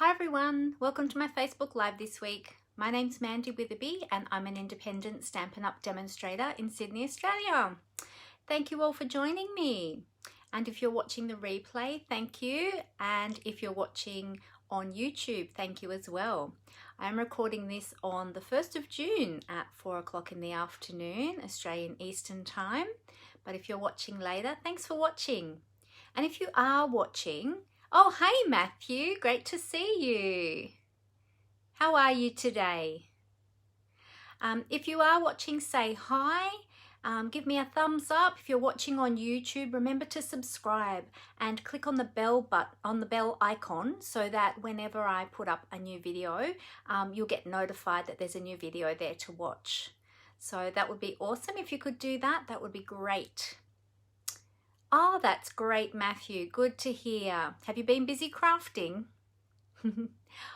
Hi everyone, welcome to my Facebook Live this week. My name's Mandy Witherby and I'm an independent Stampin' Up! Demonstrator in Sydney, Australia. Thank you all for joining me. And if you're watching the replay, thank you. And if you're watching on YouTube, thank you as well. I am recording this on the 1st of June at 4 o'clock in the afternoon, Australian Eastern Time. But if you're watching later, thanks for watching. And if you are watching, oh, hey Matthew, great to see you. How are you today? If you are watching, say hi. Give me a thumbs up. If you're watching on YouTube, remember to subscribe and click on the bell icon so that whenever I put up a new video, you'll get notified that there's a new video there to watch. So that would be awesome. If you could do that, that would be great. Oh, that's great, Matthew. Good to hear. Have you been busy crafting?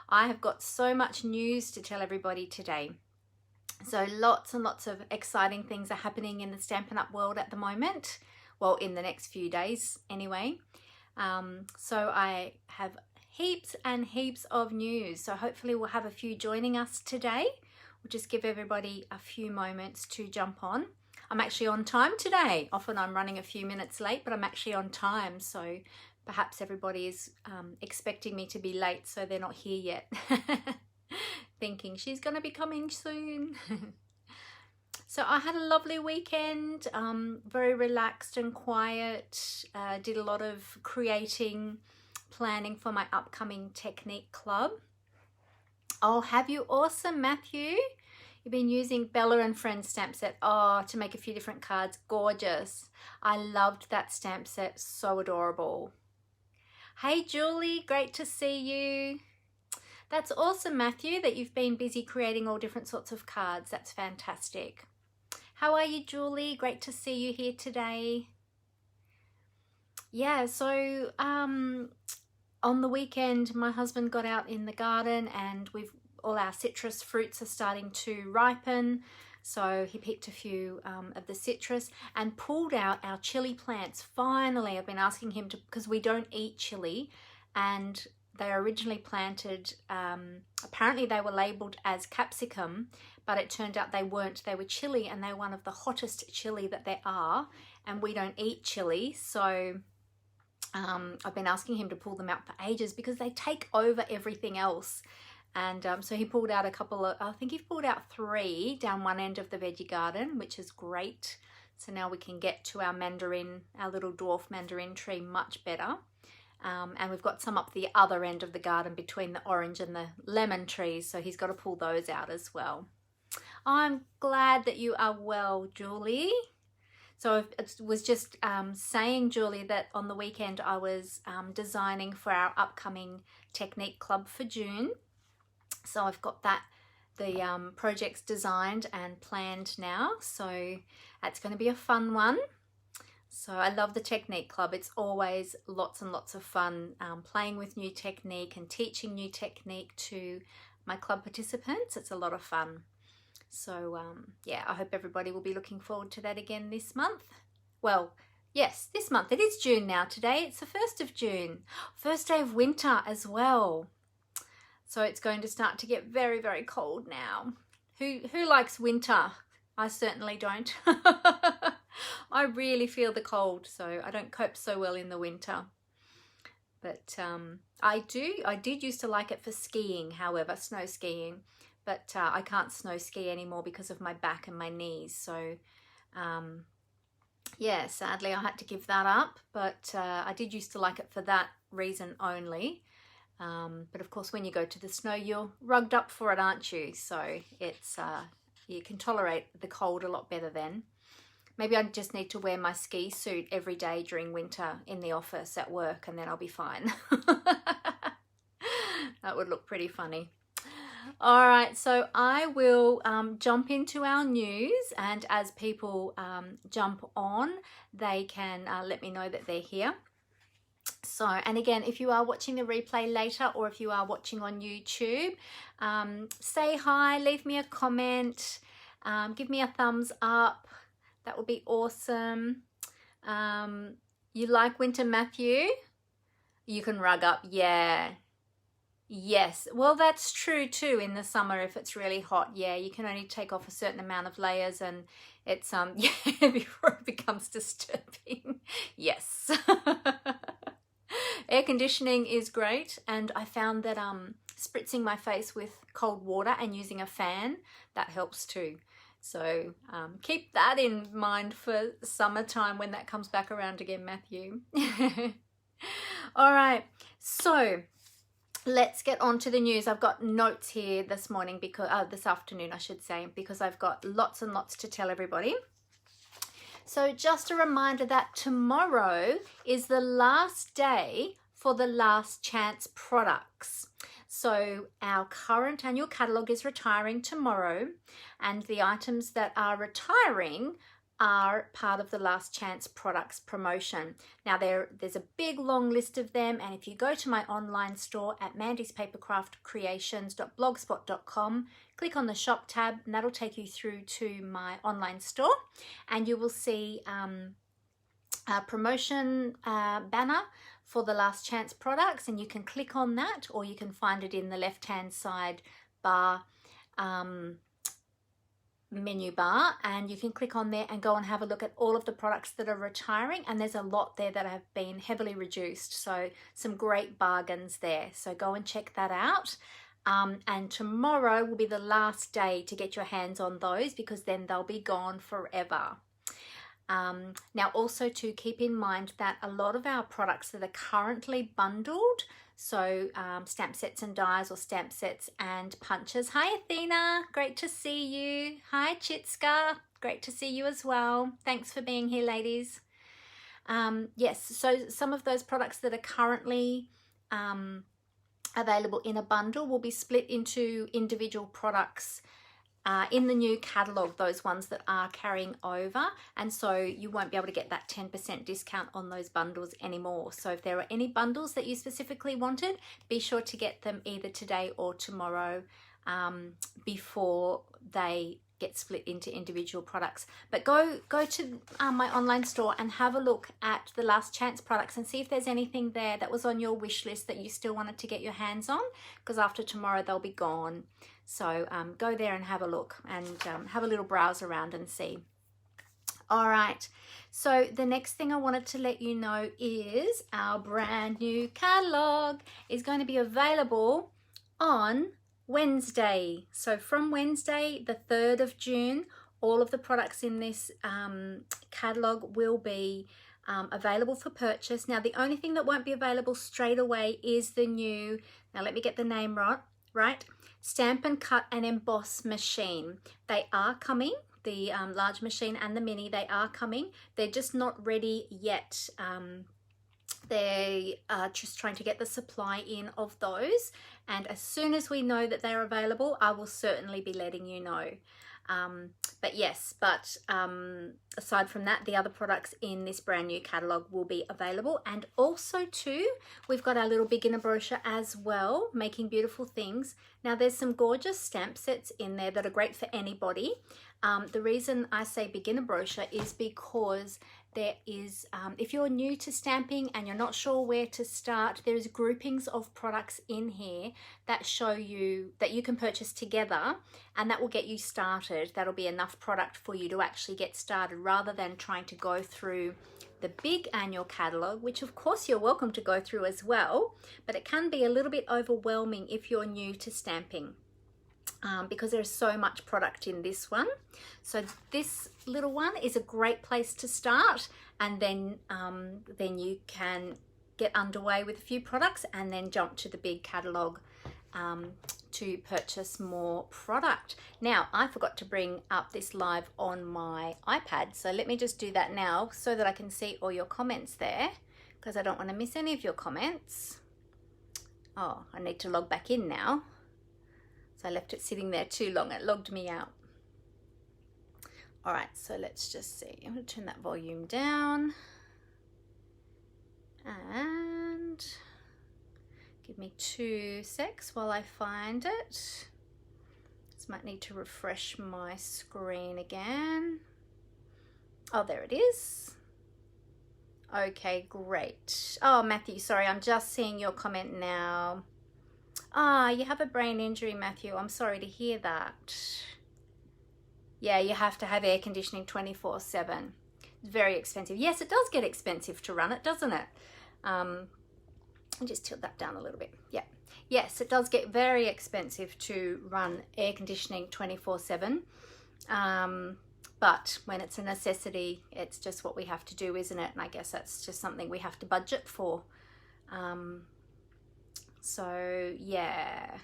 I have got so much news to tell everybody today. So lots and lots of exciting things are happening in the Stampin' Up! World at the moment. Well, in the next few days anyway. So I have heaps and heaps of news. So hopefully we'll have a few joining us today. We'll just give everybody a few moments to jump on. I'm actually on time today. Often I'm running a few minutes late, but I'm actually on time. So perhaps everybody is expecting me to be late, so they're not here yet. Thinking she's going to be coming soon. So I had a lovely weekend, very relaxed and quiet. Did a lot of creating, planning for my upcoming technique club. Oh, have you? Awesome, Matthew. You've been using Bella and Friends stamp set, to make a few different cards. Gorgeous. I loved that stamp set. So adorable. Hey, Julie. Great to see you. That's awesome, Matthew, that you've been busy creating all different sorts of cards. That's fantastic. How are you, Julie? Great to see you here today. Yeah, so on the weekend, my husband got out in the garden and all our citrus fruits are starting to ripen. So he picked a few of the citrus and pulled out our chili plants. Finally, I've been asking him to, because we don't eat chili, and they were originally planted, apparently they were labelled as capsicum, but it turned out they weren't. They were chili, and they're one of the hottest chili that there are, and we don't eat chili. So I've been asking him to pull them out for ages because they take over everything else. And so he pulled out a couple of, I think he pulled out 3 down one end of the veggie garden, which is great. So now we can get to our mandarin, our little dwarf mandarin tree much better. And we've got some up the other end of the garden between the orange and the lemon trees. So he's got to pull those out as well. I'm glad that you are well, Julie. So I was just saying, Julie, that on the weekend I was designing for our upcoming technique club for June. So I've got the projects designed and planned now. So that's going to be a fun one. So I love the technique club. It's always lots and lots of fun playing with new technique and teaching new technique to my club participants. It's a lot of fun. So yeah, I hope everybody will be looking forward to that again this month. Well, yes, this month. It is June now today. It's the 1st of June. First day of winter as well. So it's going to start to get very, very cold now. Who likes winter? I certainly don't. I really feel the cold, so I don't cope so well in the winter. But I did used to like it for skiing, however, snow skiing. But I can't snow ski anymore because of my back and my knees. So yeah, sadly I had to give that up. But I did used to like it for that reason only. But of course, when you go to the snow, you're rugged up for it, aren't you? So it's you can tolerate the cold a lot better then. Maybe I just need to wear my ski suit every day during winter in the office at work, and then I'll be fine. That would look pretty funny. All right, so I will jump into our news, and as people jump on, they can let me know that they're here. So, and again, if you are watching the replay later or if you are watching on YouTube, say hi, leave me a comment, give me a thumbs up. That would be awesome. You like winter, Matthew? You can rug up, yeah. Yes, well, that's true too in the summer if it's really hot. Yeah, you can only take off a certain amount of layers and it's yeah, before it becomes disturbing. Yes. Air conditioning is great, and I found that spritzing my face with cold water and using a fan, that helps too. So keep that in mind for summertime when that comes back around again, Matthew. All right, so let's get on to the news. I've got notes here this morning, because this afternoon I should say, because I've got lots and lots to tell everybody. So just a reminder that tomorrow is the last day for the last chance products. So our current annual catalogue is retiring tomorrow, and the items that are retiring are part of the last chance products promotion. Now there's a big long list of them, and if you go to my online store at mandyspapercraftcreations.blogspot.com, click on the shop tab, and that'll take you through to my online store, and you will see a promotion banner for the last chance products, and you can click on that, or you can find it in the left hand side bar, menu bar, and you can click on there and go and have a look at all of the products that are retiring, and there's a lot there that have been heavily reduced, so some great bargains there, so go and check that out. And tomorrow will be the last day to get your hands on those, because then they'll be gone forever. Now also to keep in mind that a lot of our products that are currently bundled, so stamp sets and dies, or stamp sets and punches. Hi Athena, great to see you. Hi Chitska, great to see you as well. Thanks for being here, ladies. Yes, so some of those products that are currently available in a bundle will be split into individual products in the new catalogue, those ones that are carrying over, and so you won't be able to get that 10% discount on those bundles anymore. So if there are any bundles that you specifically wanted, be sure to get them either today or tomorrow before they get split into individual products. But go to my online store and have a look at the last chance products and see if there's anything there that was on your wish list that you still wanted to get your hands on, because after tomorrow they'll be gone. So go there and have a look, and have a little browse around and see. All right, so the next thing I wanted to let you know is our brand new catalogue is going to be available on Wednesday. So from Wednesday, the 3rd of June, all of the products in this catalogue will be available for purchase. Now, the only thing that won't be available straight away is the new, now let me get the name right, Stamp and Cut and Emboss machine. They are coming, the large machine and the mini, they are coming. They're just not ready yet. They are just trying to get the supply in of those, and as soon as we know that they're available, I will certainly be letting you know. But yes, aside from that, the other products in this brand new catalogue will be available. And also too, we've got our little beginner brochure as well, Making Beautiful Things. Now there's some gorgeous stamp sets in there that are great for anybody. The reason I say beginner brochure is because there is, if you're new to stamping and you're not sure where to start, there's groupings of products in here that show you that you can purchase together, and that will get you started. That'll be enough product for you to actually get started, rather than trying to go through the big annual catalogue, which of course you're welcome to go through as well, but it can be a little bit overwhelming if you're new to stamping. Because there's so much product in this one. So this little one is a great place to start, and then you can get underway with a few products and then jump to the big catalogue to purchase more product. Now, I forgot to bring up this live on my iPad, so let me just do that now so that I can see all your comments there, because I don't want to miss any of your comments. Oh, I need to log back in now. So I left it sitting there too long, it logged me out. All right, so let's just see. I'm going to turn that volume down. And give me 2 secs while I find it. Just might need to refresh my screen again. Oh, there it is. Okay, great. Oh, Matthew, sorry, I'm just seeing your comment now. Ah, you have a brain injury, Matthew. I'm sorry to hear that. Yeah, you have to have air conditioning 24/7. Very expensive. Yes, it does get expensive to run it, doesn't it? I'll just tilt that down a little bit. Yeah. Yes, it does get very expensive to run air conditioning 24/7. But when it's a necessity, it's just what we have to do, isn't it? And I guess that's just something we have to budget for. So yeah,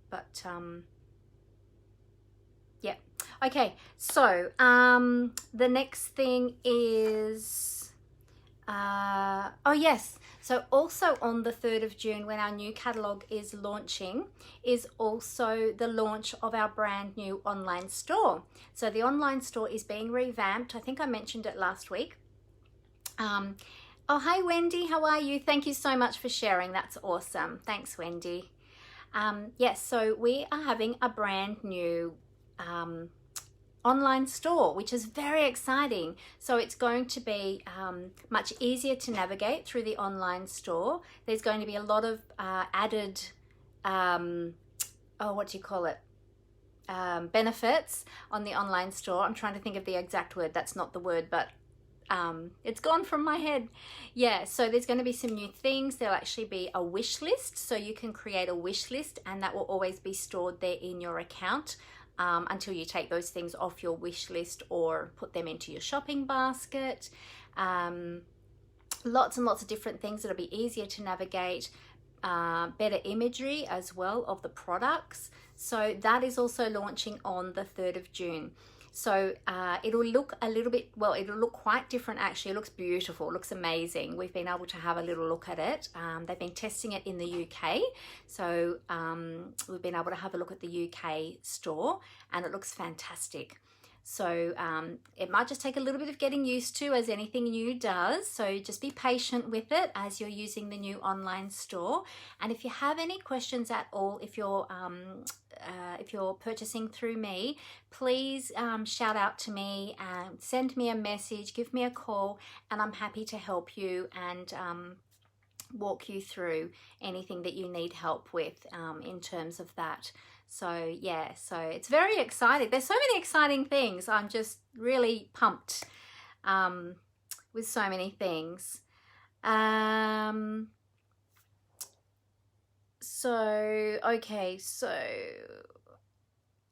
but yeah. Okay, so the next thing is oh yes, so also on the 3rd of June, when our new catalogue is launching, is also the launch of our brand new online store. So the online store is being revamped. I think I mentioned it last week. Oh, hi Wendy, how are you? Thank you so much for sharing. That's awesome. Thanks, Wendy. Yes, so we are having a brand new online store, which is very exciting. So it's going to be much easier to navigate through the online store. There's going to be a lot of added, what do you call it? Benefits on the online store. I'm trying to think of the exact word. That's not the word, but it's gone from my head. Yeah, so there's going to be some new things. There'll actually be a wish list, so you can create a wish list, and that will always be stored there in your account until you take those things off your wish list or put them into your shopping basket. Lots and lots of different things that'll be easier to navigate. Better imagery as well of the products. So that is also launching on the 3rd of June. So it'll look a little bit, well, it'll look quite different actually. It looks beautiful, it looks amazing. We've been able to have a little look at it. They've been testing it in the UK. So we've been able to have a look at the UK store, and it looks fantastic. So it might just take a little bit of getting used to, as anything new does. So just be patient with it as you're using the new online store. And if you have any questions at all, if you're purchasing through me, please shout out to me and send me a message, give me a call, and I'm happy to help you and walk you through anything that you need help with in terms of that. So yeah, so it's very exciting. There's so many exciting things. I'm just really pumped with so many things. So okay, so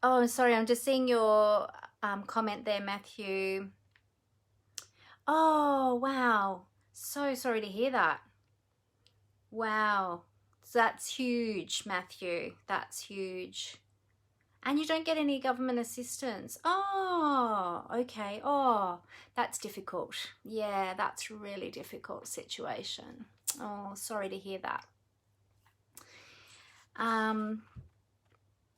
oh, sorry, I'm just seeing your comment there, Matthew. Oh wow, so sorry to hear that. Wow, that's huge, Matthew. That's huge. And you don't get any government assistance. Oh, okay. Oh, that's difficult. Yeah, that's really difficult situation. Oh, sorry to hear that.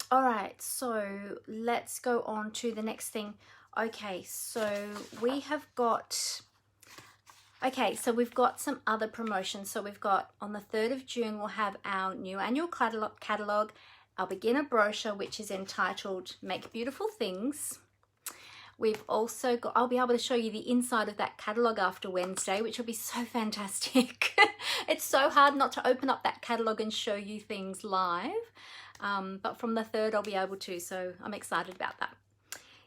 All right, so let's go on to the next thing. Okay, so we have got... Okay, so we've got some other promotions. So we've got on the 3rd of June, we'll have our new annual catalogue, our beginner brochure, which is entitled Make Beautiful Things. We've also got, I'll be able to show you the inside of that catalogue after Wednesday, which will be so fantastic. It's so hard not to open up that catalogue and show you things live. But from the 3rd, I'll be able to, so I'm excited about that.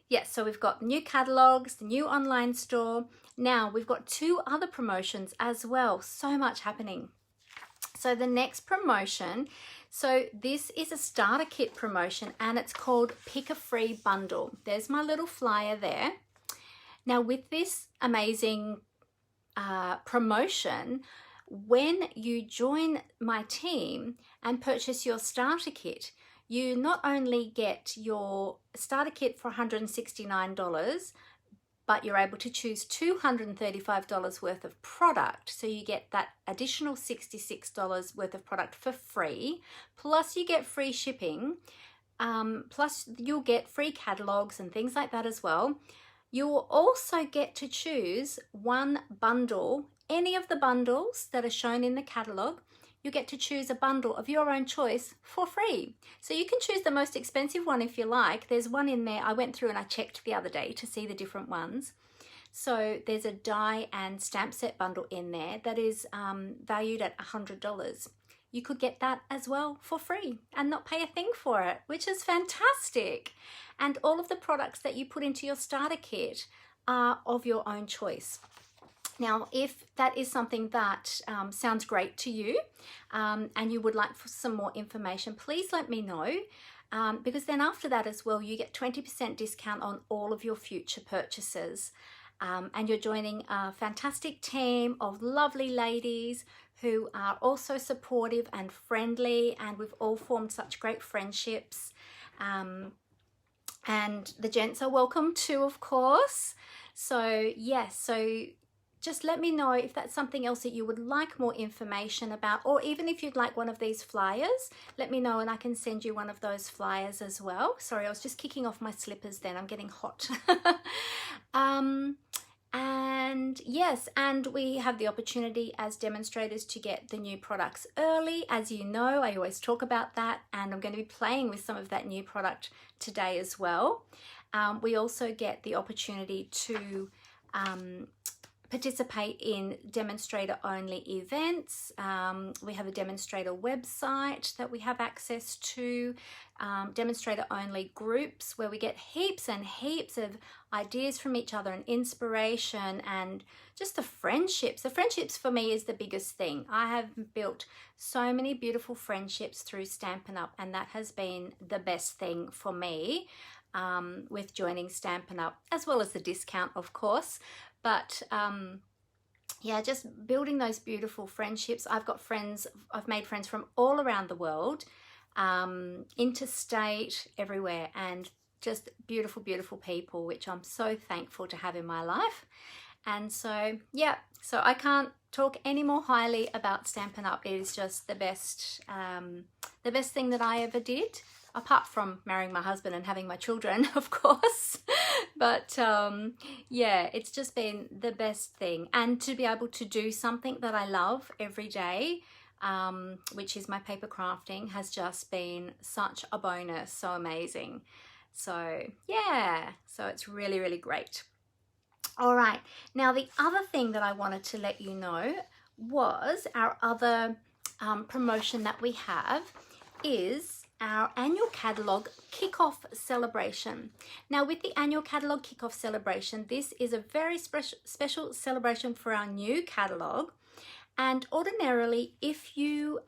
Yes, so we've got new catalogues, the new online store. Now we've got 2 other promotions as well. So much happening. So the next promotion, so this is a starter kit promotion, and it's called Pick a Free Bundle. There's my little flyer there. Now with this amazing promotion, when you join my team and purchase your starter kit, you not only get your starter kit for $169, but you're able to choose $235 worth of product. So you get that additional $66 worth of product for free, plus you get free shipping, plus you'll get free catalogs and things like that as well. You'll also get to choose one bundle, any of the bundles that are shown in the catalogue. You get to choose a bundle of your own choice for free. So you can choose the most expensive one if you like. There's one in there, I went through and I checked the other day to see the different ones. So there's a die and stamp set bundle in there that is valued at $100. you could get that as well for free and not pay a thing for it, which is fantastic. And all of the products that you put into your starter kit are of your own choice. Now, if that is something that sounds great to you and you would like for some more information, please let me know. Because then after that as well, you get 20% discount on all of your future purchases. And you're joining a fantastic team of lovely ladies who are also supportive and friendly, and we've all formed such great friendships. And the gents are welcome too, of course. So yes, so just let me know if that's something else that you would like more information about, or even if you'd like one of these flyers, let me know and I can send you one of those flyers as well. Sorry, I was just kicking off my slippers then, I'm getting hot. And yes, and we have the opportunity as demonstrators to get the new products early. As you know, I always talk about that, and I'm going to be playing with some of that new product today as well. We also get the opportunity to participate in demonstrator only events. We have a demonstrator website that we have access to, demonstrator only groups where we get heaps and heaps of ideas from each other and inspiration, and just the friendships. The friendships for me is the biggest thing. I have built so many beautiful friendships through Stampin' Up, and that has been the best thing for me with joining Stampin' Up, as well as the discount, of course. But yeah, just building those beautiful friendships. I've made friends from all around the world, interstate, everywhere, and just beautiful, beautiful people, which I'm so thankful to have in my life. And so, yeah, so I can't talk any more highly about Stampin' Up. It is just the best thing that I ever did, apart from marrying my husband and having my children, of course. But yeah, it's just been the best thing. And to be able to do something that I love every day, which is my paper crafting, has just been such a bonus, so amazing. So yeah, so it's really, really great. All right, now the other thing that I wanted to let you know was our other promotion that we have is our annual catalogue kickoff celebration. Now with the annual catalogue kickoff celebration, this is a very special celebration for our new catalogue. And ordinarily, if you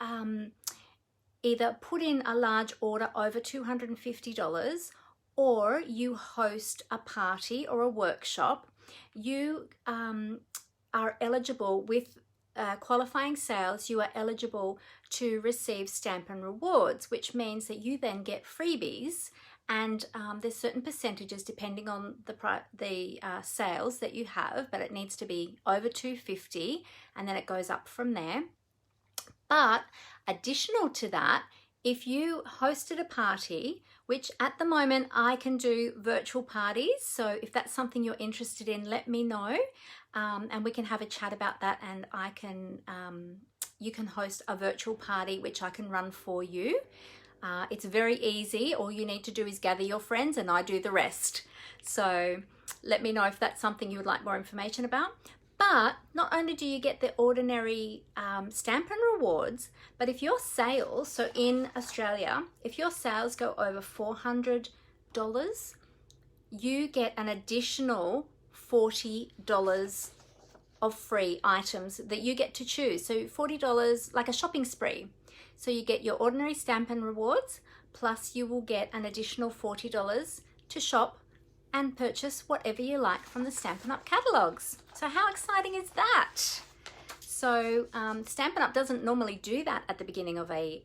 either put in a large order over $250 or you host a party or a workshop, you are eligible with qualifying sales. You are eligible to receive Stampin' Rewards, which means that you then get freebies, and there's certain percentages depending on the sales that you have, but it needs to be over $250 and then it goes up from there. But additional to that, if you hosted a party, which at the moment I can do virtual parties, so if that's something you're interested in, let me know, and we can have a chat about that, and I can you can host a virtual party which I can run for you. It's very easy. All you need to do is gather your friends and I do the rest. So let me know if that's something you would like more information about. But not only do you get the ordinary Stampin' Rewards, but if your sales, so in Australia, if your sales go over $400, you get an additional $40 of free items that you get to choose. So $40, like a shopping spree. So you get your ordinary Stampin' Rewards, plus you will get an additional $40 to shop and purchase whatever you like from the Stampin' Up catalogues. So how exciting is that? So Stampin' Up doesn't normally do that at the beginning of a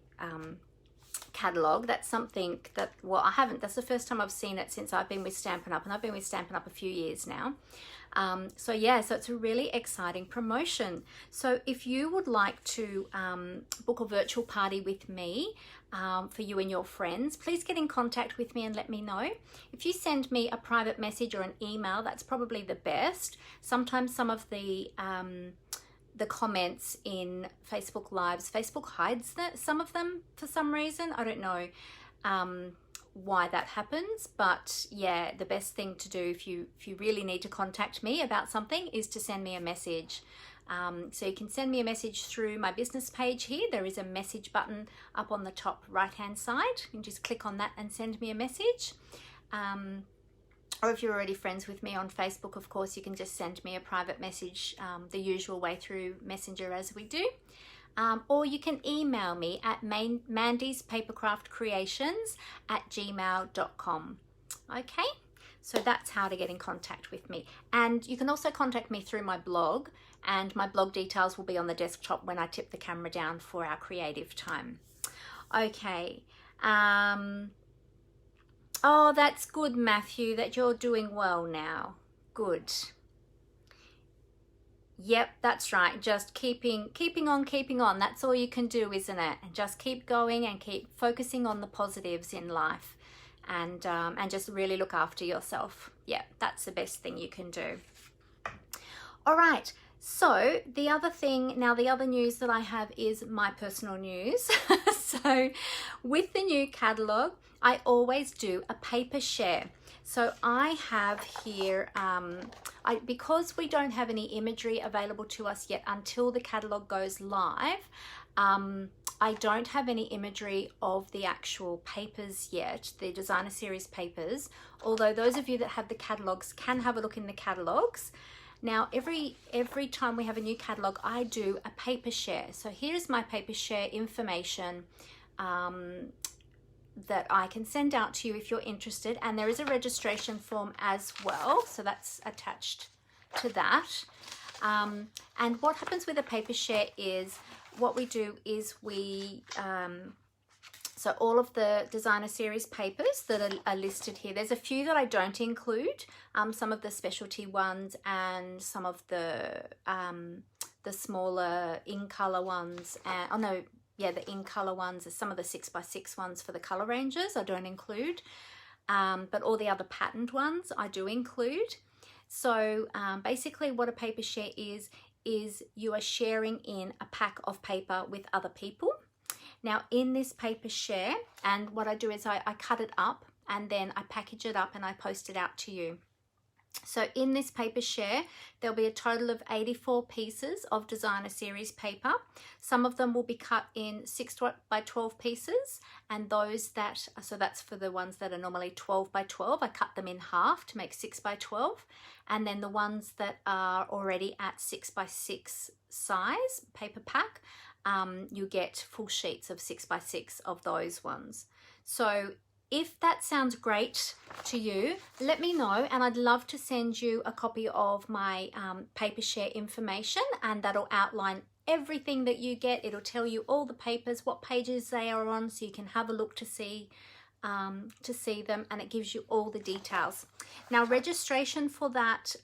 catalogue. That's something that, well, I haven't, that's the first time I've seen it since I've been with Stampin' Up, and I've been with Stampin' Up a few years now. So yeah, so it's a really exciting promotion. So if you would like to book a virtual party with me for you and your friends, please get in contact with me and let me know. If you send me a private message or an email, that's probably the best. Sometimes some of the comments in Facebook Lives, Facebook hides some of them for some reason. I don't know why that happens, but yeah, the best thing to do if you really need to contact me about something is to send me a message. So you can send me a message through my business page here. There is a message button up on the top right hand side. You can just click on that and send me a message. Or if you're already friends with me on Facebook, of course, you can just send me a private message the usual way through Messenger as we do. Or you can email me at mandyspapercraftcreations@gmail.com. Okay, so that's how to get in contact with me. And you can also contact me through my blog, and my blog details will be on the desktop when I tip the camera down for our creative time. Okay. Oh, that's good, Matthew, that you're doing well now. Good. Yep, that's right. Just keeping on. That's all you can do, isn't it? And just keep going and keep focusing on the positives in life, and just really look after yourself. Yeah, that's the best thing you can do. All right. So the other news that I have is my personal news. So with the new catalogue, I always do a paper share. So I have here, because we don't have any imagery available to us yet until the catalogue goes live, I don't have any imagery of the actual papers yet, the designer series papers, although those of you that have the catalogues can have a look in the catalogues. Now, every time we have a new catalogue, I do a paper share. So here's my paper share information that I can send out to you if you're interested. And there is a registration form as well. So that's attached to that. And what happens with a paper share is what we do is we... So all of the designer series papers that are listed here, there's a few that I don't include, some of the specialty ones and some of the smaller in color ones. The in color ones are some of the 6x6 ones for the color ranges I don't include, but all the other patterned ones I do include. So basically what a paper share is you are sharing in a pack of paper with other people. Now in this paper share, and what I do is I cut it up and then I package it up and I post it out to you. So in this paper share, there'll be a total of 84 pieces of designer series paper. Some of them will be cut in 6x12 pieces, and those that, so that's for the ones that are normally 12x12, I cut them in half to make 6x12. And then the ones that are already at 6x6 size paper pack, you get full sheets of 6x6 of those ones. So if that sounds great to you, let me know, and I'd love to send you a copy of my paper share information, and that'll outline everything that you get. It'll tell you all the papers, what pages they are on, so you can have a look to see them, and it gives you all the details. Now registration for that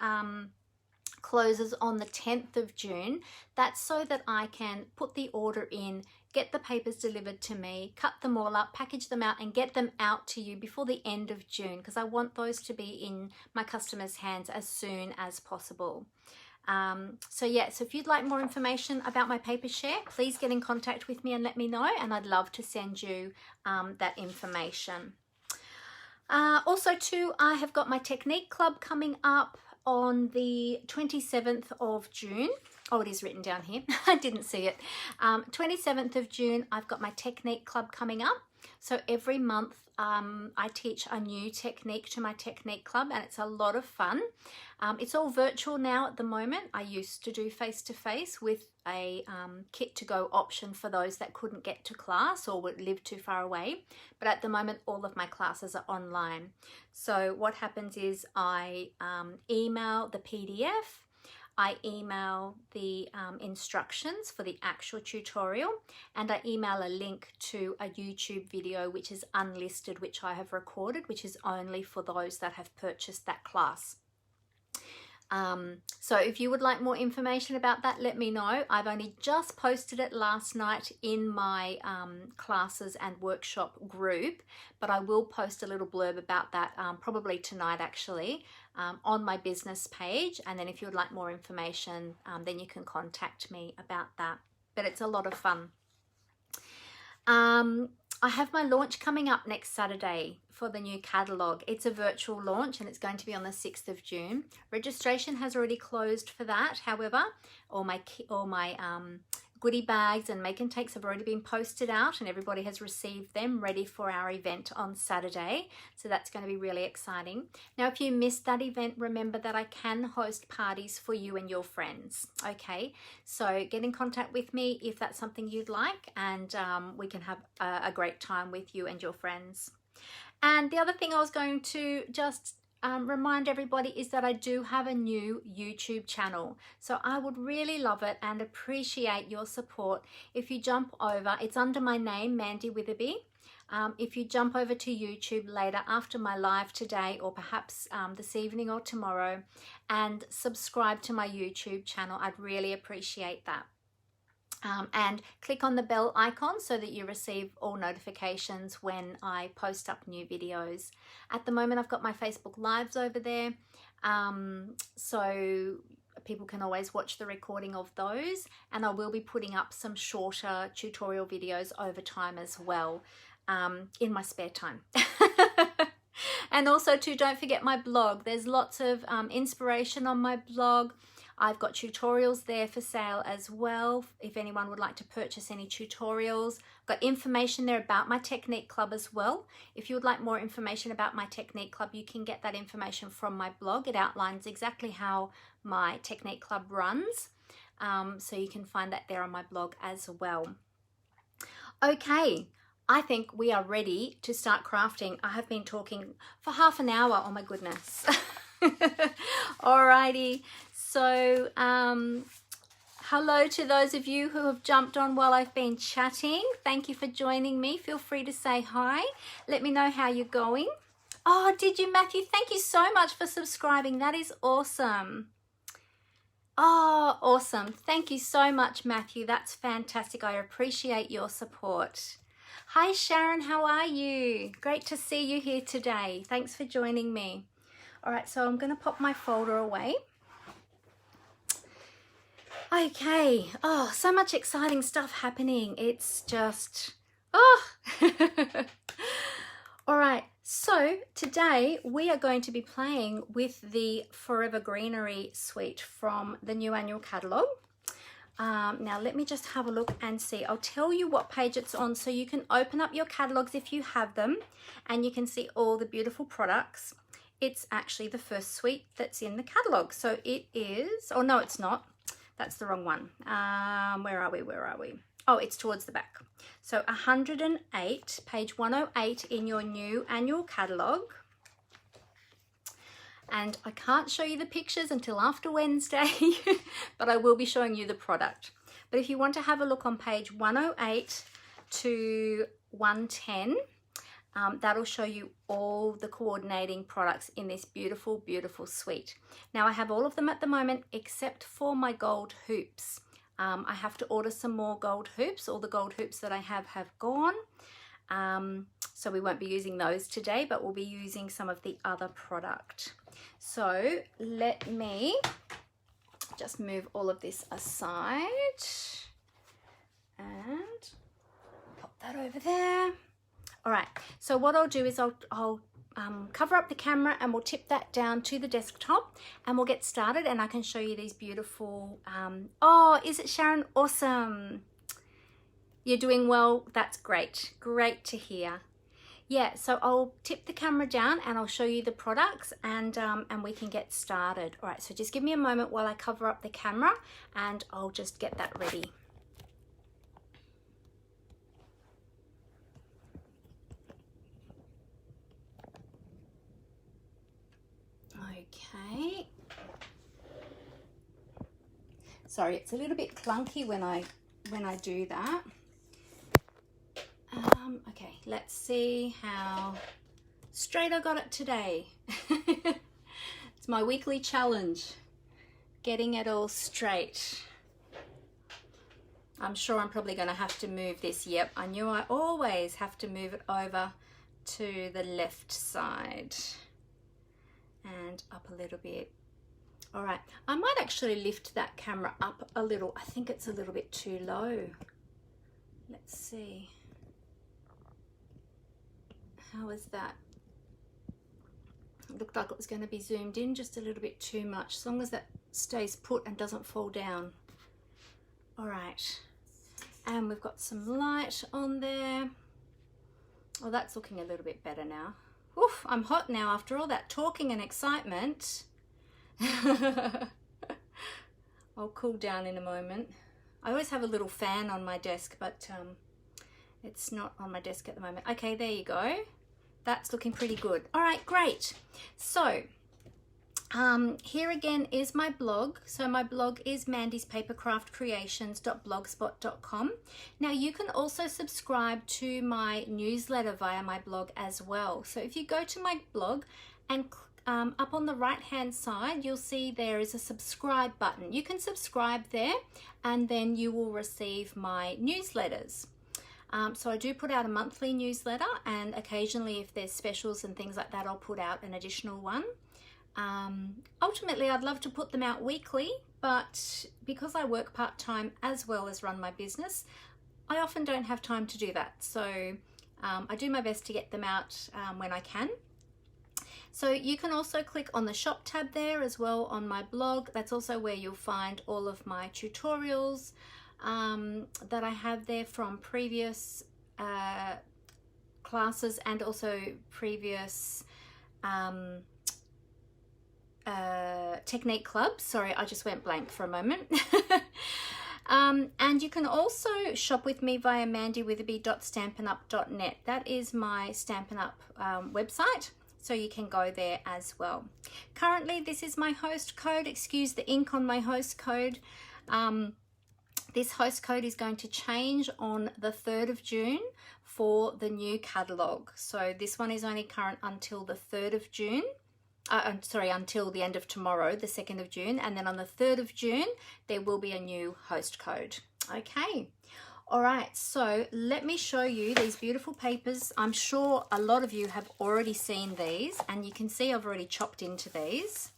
closes on the 10th of June. That's so that I can put the order in, get the papers delivered to me, cut them all up, package them out and get them out to you before the end of June, because I want those to be in my customers' hands as soon as possible. So if you'd like more information about my paper share, please get in contact with me and let me know, and I'd love to send you that information. Also too, I have got my Technique Club coming up on the 27th of June. Oh, it is written down here. I didn't see it. 27th of June, I've got my Technique Club coming up. So every month I teach a new technique to my Technique Club, and it's a lot of fun. It's all virtual now at the moment. I used to do face-to-face with a kit to go option for those that couldn't get to class or would live too far away. But at the moment, all of my classes are online. So what happens is I email the PDF, I email the instructions for the actual tutorial, and I email a link to a YouTube video which is unlisted, which I have recorded, which is only for those that have purchased that class. So if you would like more information about that, let me know. I've only just posted it last night in my classes and workshop group, but I will post a little blurb about that probably tonight actually on my business page. And then if you would like more information, then you can contact me about that. But it's a lot of fun. I have my launch coming up next Saturday for the new catalogue. It's a virtual launch and it's going to be on the 6th of June. Registration has already closed for that. However, all my goodie bags and make and takes have already been posted out and everybody has received them ready for our event on Saturday. So that's going to be really exciting. Now, if you missed that event, remember that I can host parties for you and your friends. Okay, so get in contact with me if that's something you'd like, and we can have a great time with you and your friends. And the other thing I was going to just remind everybody is that I do have a new YouTube channel. So I would really love it and appreciate your support if you jump over. It's under my name, Mandy Witherby. If you jump over to YouTube later after my live today, or perhaps this evening or tomorrow, and subscribe to my YouTube channel, I'd really appreciate that. And click on the bell icon so that you receive all notifications when I post up new videos. At the moment, I've got my Facebook Lives over there, so people can always watch the recording of those, and I will be putting up some shorter tutorial videos over time as well, in my spare time. And also too, don't forget my blog. There's lots of inspiration on my blog. I've got tutorials there for sale as well, if anyone would like to purchase any tutorials. I've got information there about my Technique Club as well. If you would like more information about my Technique Club, you can get that information from my blog. It outlines exactly how my Technique Club runs. So you can find that there on my blog as well. Okay, I think we are ready to start crafting. I have been talking for half an hour, oh my goodness. Alrighty, so hello to those of you who have jumped on while I've been chatting. Thank you for joining me. Feel free to say hi. Let me know how you're going. Oh, did you, Matthew? Thank you so much for subscribing. That is awesome. Oh, awesome. Thank you so much, Matthew. That's fantastic. I appreciate your support. Hi, Sharon. How are you? Great to see you here today. Thanks for joining me. All right, so I'm going to pop my folder away. Okay. Oh, so much exciting stuff happening. It's just, oh. All right. So today we are going to be playing with the Forever Greenery Suite from the new annual catalogue. Now let me just have a look and see. I'll tell you what page it's on so you can open up your catalogues if you have them and you can see all the beautiful products. It's actually the first suite that's in the catalogue. So it is, oh no, it's not. That's the wrong one. Where are we? Oh, it's towards the back. So 108, page 108 in your new annual catalogue. And I can't show you the pictures until after Wednesday, but I will be showing you the product. But if you want to have a look on page 108 to 110, that'll show you all the coordinating products in this beautiful, beautiful suite. Now I have all of them at the moment except for my gold hoops. I have to order some more gold hoops. All the gold hoops that I have gone. So we won't be using those today, but we'll be using some of the other product. So let me just move all of this aside and pop that over there. All right, so what I'll do is I'll cover up the camera and we'll tip that down to the desktop and we'll get started and I can show you these beautiful, oh, is it Sharon? Awesome. You're doing well. That's great. Great to hear. Yeah, so I'll tip the camera down and I'll show you the products and we can get started. All right, so just give me a moment while I cover up the camera and I'll just get that ready. Okay. Sorry, it's a little bit clunky when I do that. Okay, let's see how straight I got it today. It's my weekly challenge, getting it all straight. I'm sure I'm probably going to have to move this. Yep, I knew I always have to move it over to the left side and up a little bit. All right, I might actually lift that camera up a little. I think it's a little bit too low. Let's see. How is that? It looked like it was going to be zoomed in just a little bit too much. As long as that stays put and doesn't fall down. All right. And we've got some light on there. Oh, that's looking a little bit better now. Oof, I'm hot now after all that talking and excitement. I'll cool down in a moment. I always have a little fan on my desk, but it's not on my desk at the moment. Okay, there you go. That's looking pretty good. All right, great. So here again is my blog. So my blog is mandyspapercraftcreations.blogspot.com. Now you can also subscribe to my newsletter via my blog as well. So if you go to my blog and up on the right hand side, you'll see there is a subscribe button. You can subscribe there and then you will receive my newsletters. So I do put out a monthly newsletter, and occasionally if there's specials and things like that, I'll put out an additional one. Ultimately, I'd love to put them out weekly, but because I work part-time as well as run my business, I often don't have time to do that. So I do my best to get them out when I can. So you can also click on the shop tab there as well on my blog. That's also where you'll find all of my tutorials that I have there from previous classes and also previous technique clubs. Sorry, I just went blank for a moment. And you can also shop with me via mandywitherby.stampinup.net. That is my Stampin' Up website, so you can go there as well. Currently, this is my host code. Excuse the ink on my host code. This host code is going to change on the 3rd of June for the new catalogue. So this one is only current until the 3rd of June. Until the end of tomorrow, the 2nd of June. And then on the 3rd of June, there will be a new host code. Okay. All right. So let me show you these beautiful papers. I'm sure a lot of you have already seen these, and you can see I've already chopped into these.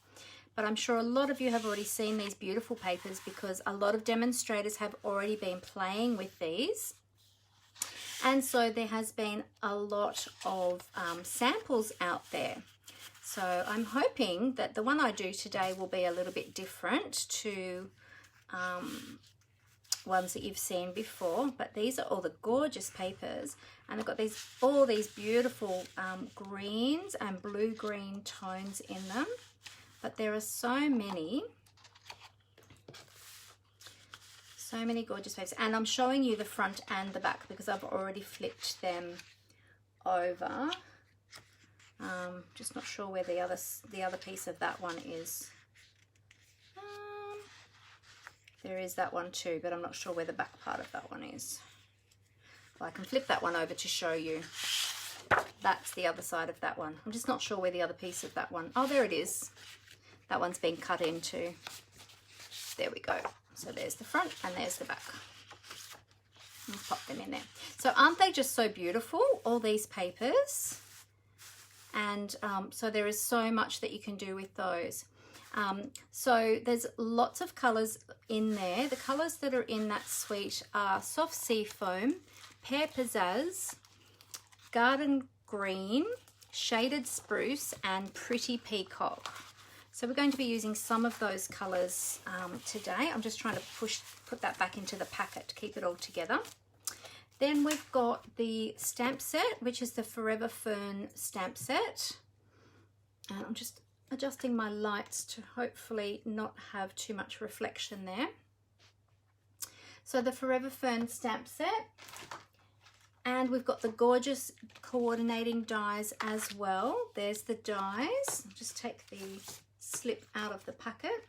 But I'm sure a lot of you have already seen these beautiful papers because a lot of demonstrators have already been playing with these. And so there has been a lot of samples out there. So I'm hoping that the one I do today will be a little bit different to ones that you've seen before. But these are all the gorgeous papers, and they've got all these beautiful greens and blue-green tones in them. But there are so many gorgeous papers, and I'm showing you the front and the back because I've already flipped them over. Just not sure where the other piece of that one is. There is that one too, but I'm not sure where the back part of that one is. Well, I can flip that one over to show you. That's the other side of that one. I'm just not sure where the other piece of that one. Oh, there it is. That one's been cut into. There we go. So there's the front and there's the back. I'll pop them in there. So aren't they just so beautiful, all these papers? And so there is so much that you can do with those. So there's lots of colours in there. The colours that are in that suite are Soft Sea Foam, Pear Pizzazz, Garden Green, Shaded Spruce, and Pretty Peacock. So we're going to be using some of those colours today. I'm just trying to put that back into the packet to keep it all together. Then we've got the stamp set, which is the Forever Fern stamp set. And I'm just adjusting my lights to hopefully not have too much reflection there. So the Forever Fern stamp set. And we've got the gorgeous coordinating dies as well. There's the dies. I'll just take the slip out of the packet.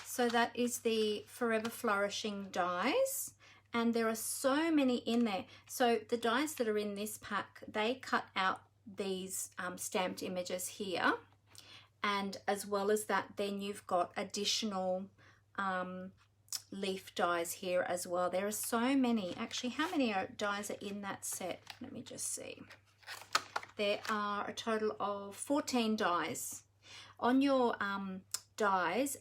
So that is the Forever Flourishing dies. And there are so many in there. So the dies that are in this pack, they cut out these stamped images here. And as well as that, then you've got additional leaf dies here as well. There are so many. Actually, how many dies are in that set? Let me just see. There are a total of 14 dies. On your dies,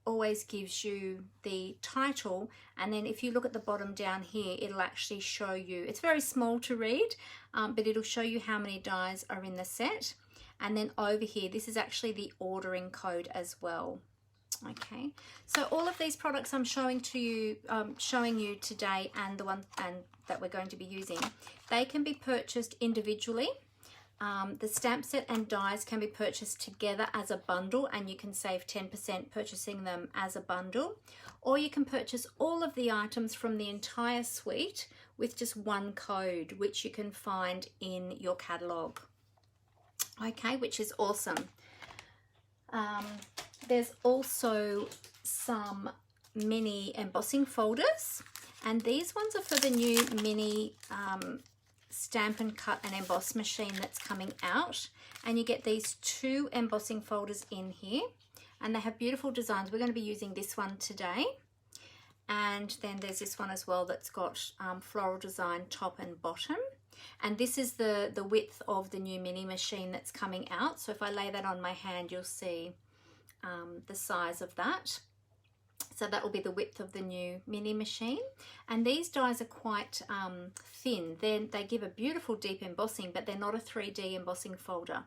always gives you the title, and then if you look at the bottom down here, it'll actually show you, it's very small to read, but it'll show you how many dies are in the set. And then over here, this is actually the ordering code as well. Okay, so all of these products I'm showing you today, and the one that we're going to be using, they can be purchased individually. The stamp set and dies can be purchased together as a bundle, and you can save 10% purchasing them as a bundle, or you can purchase all of the items from the entire suite with just one code, which you can find in your catalogue. Okay, which is awesome. There's also some mini embossing folders, and these ones are for the new mini Stamp and Cut and Emboss machine that's coming out, and you get these 2 embossing folders in here, and they have beautiful designs. We're going to be using this one today, and then there's this one as well that's got floral design top and bottom, and this is the width of the new mini machine that's coming out. So if I lay that on my hand, you'll see the size of that. So that will be the width of the new mini machine, and these dies are quite thin. Then they give a beautiful deep embossing, but they're not a 3D embossing folder.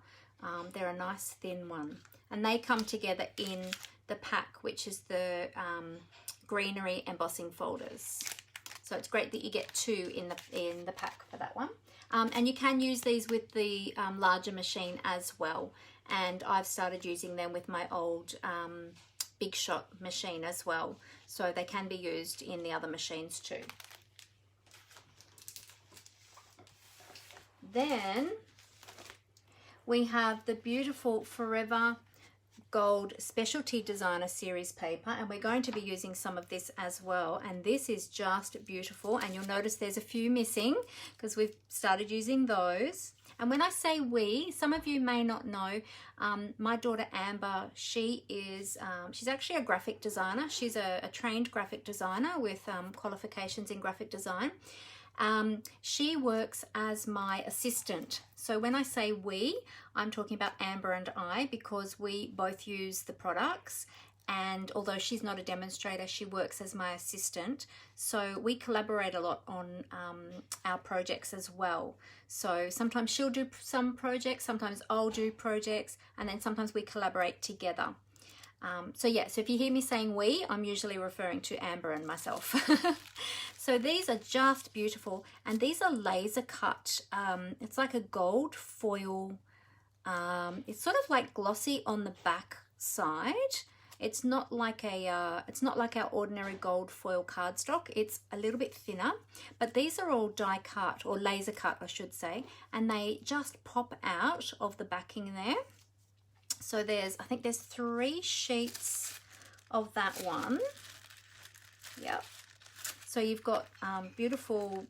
They're a nice thin one, and they come together in the pack, which is the greenery embossing folders. So it's great that you get 2 in the pack for that one, and you can use these with the larger machine as well. And I've started using them with my old Big Shot machine as well, so they can be used in the other machines too. Then we have the beautiful Forever Gold Specialty Designer Series paper, and we're going to be using some of this as well, and this is just beautiful. And you'll notice there's a few missing because we've started using those. And when I say we, some of you may not know, my daughter Amber, she's actually a graphic designer. She's a trained graphic designer with qualifications in graphic design. She works as my assistant. So when I say we, I'm talking about Amber and I, because we both use the products. And although she's not a demonstrator, she works as my assistant. So we collaborate a lot on our projects as well. So sometimes she'll do some projects, sometimes I'll do projects, and then sometimes we collaborate together. So if you hear me saying we, I'm usually referring to Amber and myself. So these are just beautiful, and these are laser cut. It's like a gold foil. It's sort of like glossy on the back side. It's not like our ordinary gold foil cardstock. It's a little bit thinner, but these are all die cut, or laser cut I should say, and they just pop out of the backing there. So I think there's 3 sheets of that one. Yep. So you've got beautiful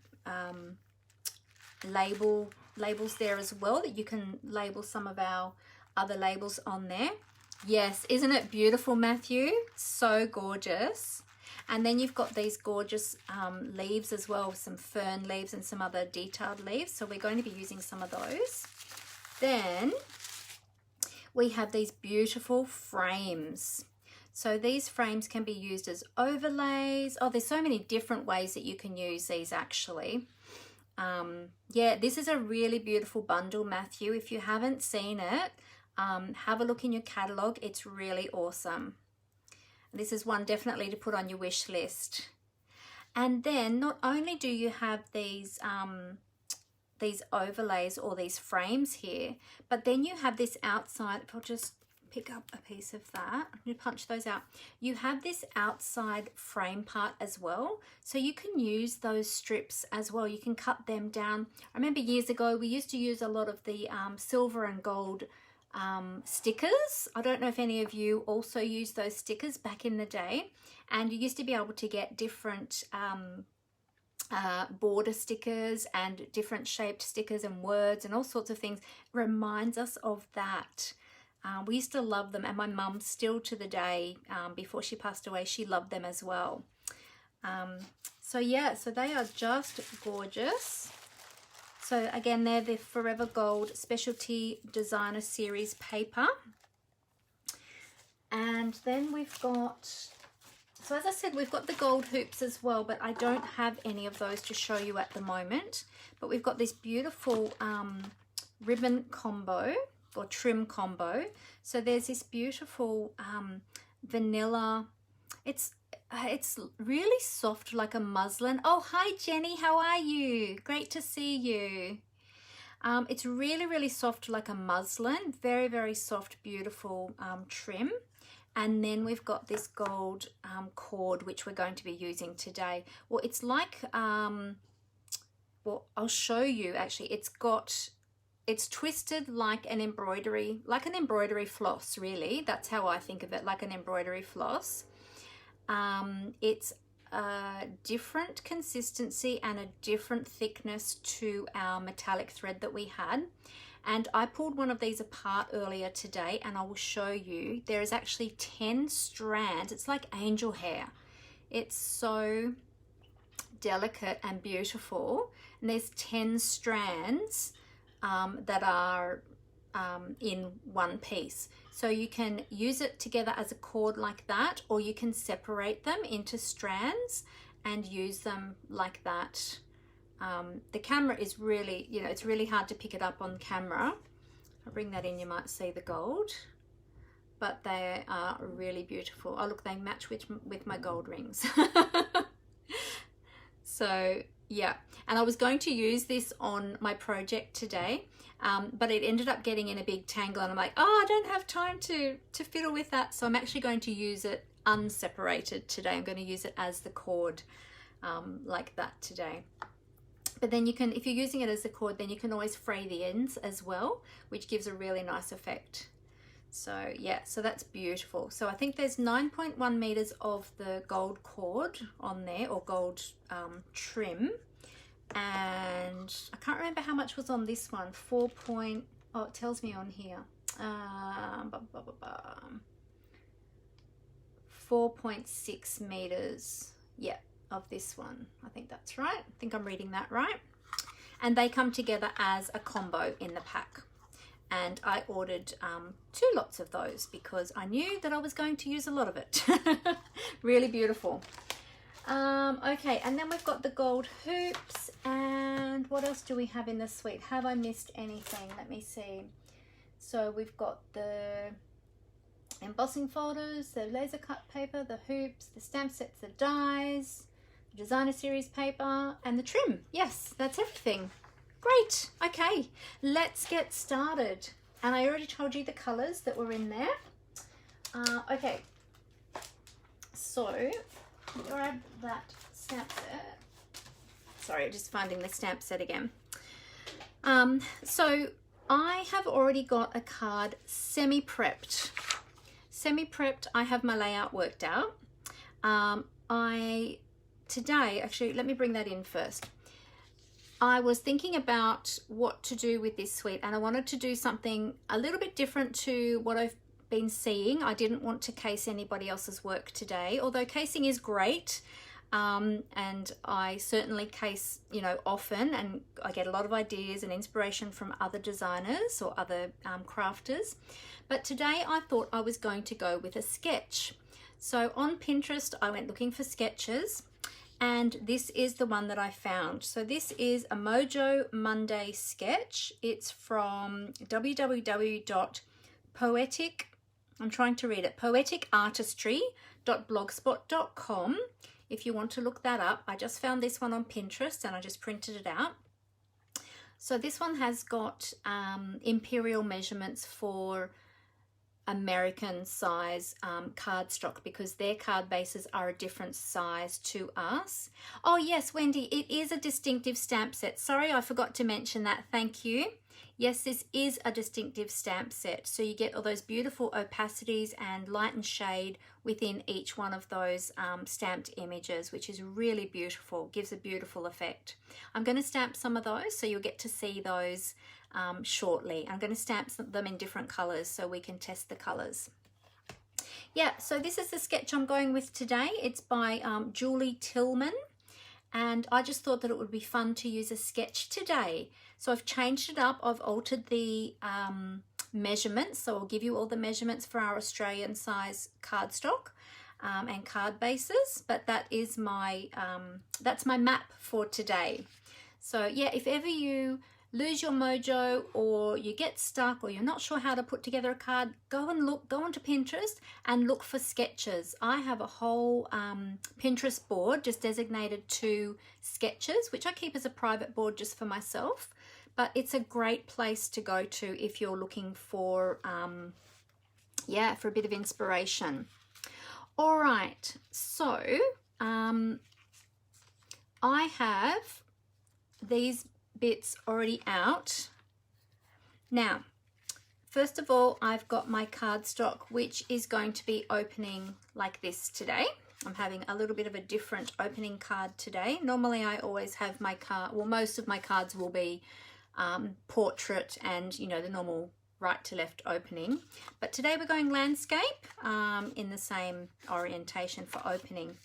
labels there as well, that you can label some of our other labels on there. Yes, isn't it beautiful, Matthew? So gorgeous. And then you've got these gorgeous leaves as well, some fern leaves and some other detailed leaves. So we're going to be using some of those. Then we have these beautiful frames. So these frames can be used as overlays. Oh, there's so many different ways that you can use these actually. This is a really beautiful bundle, Matthew. If you haven't seen it, have a look in your catalogue. It's really awesome. This is one definitely to put on your wish list. And then not only do you have these overlays or these frames here, but then you have this outside. If I'll just pick up a piece of that, I'm going to punch those out. You have this outside frame part as well, so you can use those strips as well. You can cut them down. I remember years ago we used to use a lot of the silver and gold stickers. I don't know if any of you also use those stickers back in the day, and you used to be able to get different border stickers and different shaped stickers and words and all sorts of things. It reminds us of that. We used to love them, and my mum still to the day, before she passed away, she loved them as well. So they are just gorgeous. So again, they're the Forever Gold Specialty Designer Series paper. And then we've got, so as I said, we've got the gold hoops as well, but I don't have any of those to show you at the moment. But we've got this beautiful ribbon combo or trim combo. So there's this beautiful vanilla, it's really soft like a muslin. Oh, hi Jenny, how are you? Great to see you. It's really soft like a muslin, very soft, beautiful trim. And then we've got this gold cord, which we're going to be using today. Well, it's like, well, I'll show you actually. It's twisted like an embroidery floss, really. That's how I think of it, like an embroidery floss. It's a different consistency and a different thickness to our metallic thread that we had. And I pulled one of these apart earlier today, and I will show you. There is actually 10 strands. It's like angel hair. It's so delicate and beautiful. And there's 10 strands that are in one piece. So you can use it together as a cord like that, or you can separate them into strands and use them like that. The camera is really, you know, it's really hard to pick it up on camera. I'll bring that in, you might see the gold, but they are really beautiful. Oh look, they match with my gold rings. So yeah, and I was going to use this on my project today, but it ended up getting in a big tangle, and I'm like, oh, I don't have time to fiddle with that. So I'm actually going to use it unseparated today. I'm going to use it as the cord like that today. But then you can, if you're using it as a cord, then you can always fray the ends as well, which gives a really nice effect. So yeah, so that's beautiful. So I think there's 9.1 meters of the gold cord on there, or gold trim. And I can't remember how much was on this one. Oh, it tells me on here. 4.6 meters. Yeah, of this one. I think that's right. I think I'm reading that right. And they come together as a combo in the pack. And I ordered 2 lots of those because I knew that I was going to use a lot of it. Really beautiful. Okay, and then we've got the gold hoops. And what else do we have in the suite? Have I missed anything? Let me see. So we've got the embossing folders, the laser cut paper, the hoops, the stamp sets, the dies, the designer series paper, and the trim. Yes, that's everything. Great. Okay, let's get started. And I already told you the colors that were in there. Okay, so grab that stamp set. Sorry, just finding the stamp set again. So I have already got a card semi-prepped. I have my layout worked out. Today, actually, let me bring that in first. I was thinking about what to do with this suite, and I wanted to do something a little bit different to what I've been seeing. I didn't want to case anybody else's work today, although casing is great. And I certainly case, you know, often, and I get a lot of ideas and inspiration from other designers or other crafters. But today I thought I was going to go with a sketch. So on Pinterest, I went looking for sketches, and this is the one that I found. So this is a Mojo Monday sketch. It's from poeticartistry.blogspot.com. If you want to look that up. I just found this one on Pinterest and I just printed it out. So this one has got imperial measurements for American size cardstock, because their card bases are a different size to us. Oh yes, Wendy, it is a distinctive stamp set. Sorry, I forgot to mention that. Thank you. Yes, this is a distinctive stamp set. So you get all those beautiful opacities and light and shade within each one of those stamped images, which is really beautiful, gives a beautiful effect. I'm going to stamp some of those, so you'll get to see those shortly. I'm going to stamp them in different colors so we can test the colors. Yeah, so this is the sketch I'm going with today. It's by Julie Tillman, and I just thought that it would be fun to use a sketch today. So I've changed it up. I've altered the measurements. So I'll give you all the measurements for our Australian size cardstock and card bases, but that is my that's my map for today. So yeah, if ever you lose your mojo or you get stuck or you're not sure how to put together a card, go onto Pinterest and look for sketches. I have a whole Pinterest board just designated to sketches, which I keep as a private board just for myself, but it's a great place to go to if you're looking for yeah, for a bit of inspiration. All right, so I have these bits already out. Now, first of all, I've got my cardstock, which is going to be opening like this today. I'm having a little bit of a different opening card today. Normally I always have my card, well, most of my cards will be portrait and, you know, the normal right to left opening, but today we're going landscape in the same orientation for opening.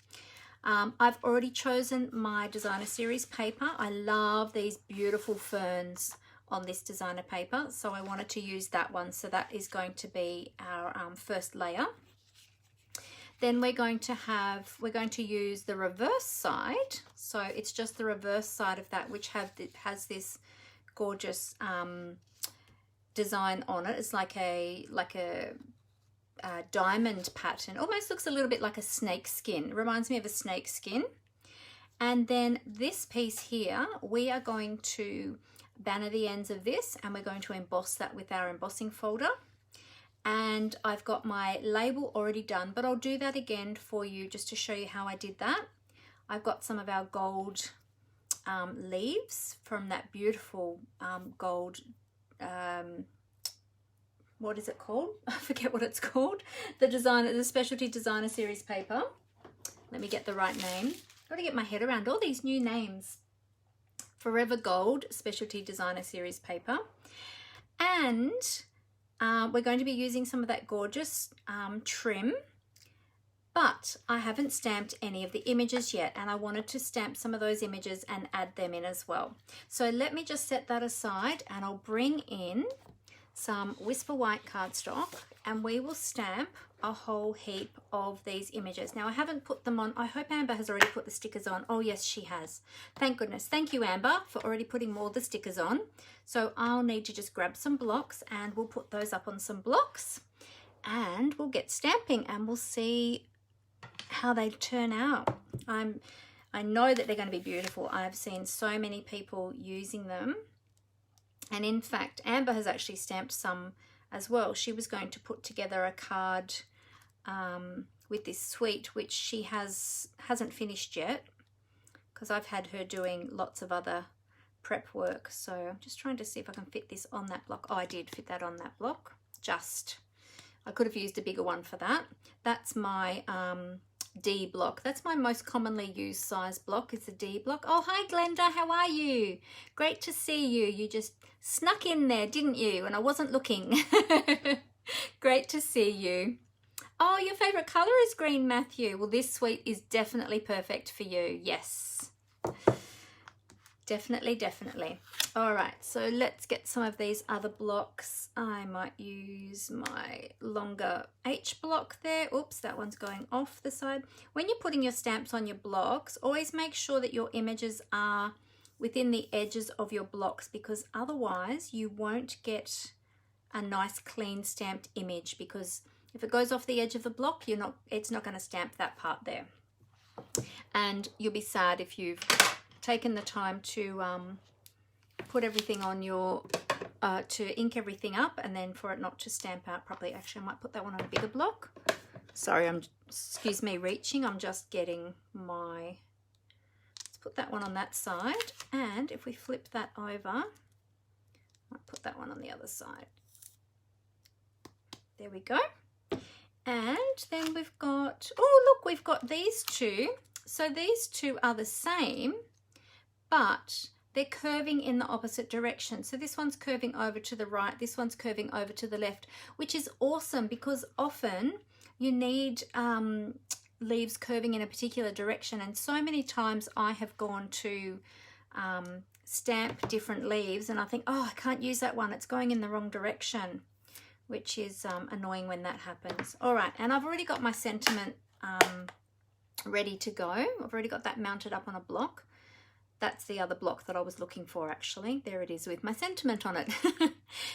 I've already chosen my designer series paper. I love these beautiful ferns on this designer paper, so I wanted to use that one. So that is going to be our first layer. Then we're going to use the reverse side. So it's just the reverse side of that, which has this gorgeous design on it. It's like a diamond pattern. Almost looks a little bit like a snake skin. It reminds me of a snake skin. And then this piece here, we are going to banner the ends of this and we're going to emboss that with our embossing folder. And I've got my label already done, but I'll do that again for you just to show you how I did that. I've got some of our gold leaves from that beautiful gold what is it called? I forget what it's called. The specialty designer series paper. Let me get the right name. I've got to get my head around all these new names. Forever Gold specialty designer series paper. And we're going to be using some of that gorgeous trim, but I haven't stamped any of the images yet, and I wanted to stamp some of those images and add them in as well. So let me just set that aside and I'll bring in some Whisper White cardstock and we will stamp a whole heap of these images. Now I haven't put them on. I hope Amber has already put the stickers on. Oh yes, she has. Thank goodness. Thank you, Amber, for already putting all the stickers on. So I'll need to just grab some blocks and we'll put those up on some blocks and we'll get stamping and we'll see how they turn out. I know that they're going to be beautiful. I've seen so many people using them. And in fact, Amber has actually stamped some as well. She was going to put together a card with this suite, which she hasn't finished yet because I've had her doing lots of other prep work. So I'm just trying to see if I can fit this on that block. Oh, I did fit that on that block. I could have used a bigger one for that. That's my D block. That's my most commonly used size block, is the D block. Oh, hi Glenda, how are you? Great to see you. You just snuck in there, didn't you? And I wasn't looking. Great to see you. Oh, your favorite color is green, Matthew. Well, this suite is definitely perfect for you. Yes. Definitely, definitely. All right, so let's get some of these other blocks. I might use my longer H block there. Oops, that one's going off the side. When you're putting your stamps on your blocks, always make sure that your images are within the edges of your blocks, because otherwise you won't get a nice clean stamped image, because if it goes off the edge of the block, it's not going to stamp that part there. And you'll be sad if you've taken the time to put everything on your, to ink everything up and then for it not to stamp out properly. Actually, I might put that one on a bigger block. Sorry, excuse me reaching, I'm just getting my, let's put that one on that side. And if we flip that over, I'll put that one on the other side. There we go. And then we've got, oh look, we've got these two. So these two are the same, but they're curving in the opposite direction. So this one's curving over to the right, this one's curving over to the left, which is awesome because often you need leaves curving in a particular direction. And so many times I have gone to stamp different leaves and I think, oh, I can't use that one, it's going in the wrong direction. which is annoying when that happens. All right, and I've already got my sentiment ready to go. I've already got that mounted up on a block. That's the other block that I was looking for, actually. There it is with my sentiment on it.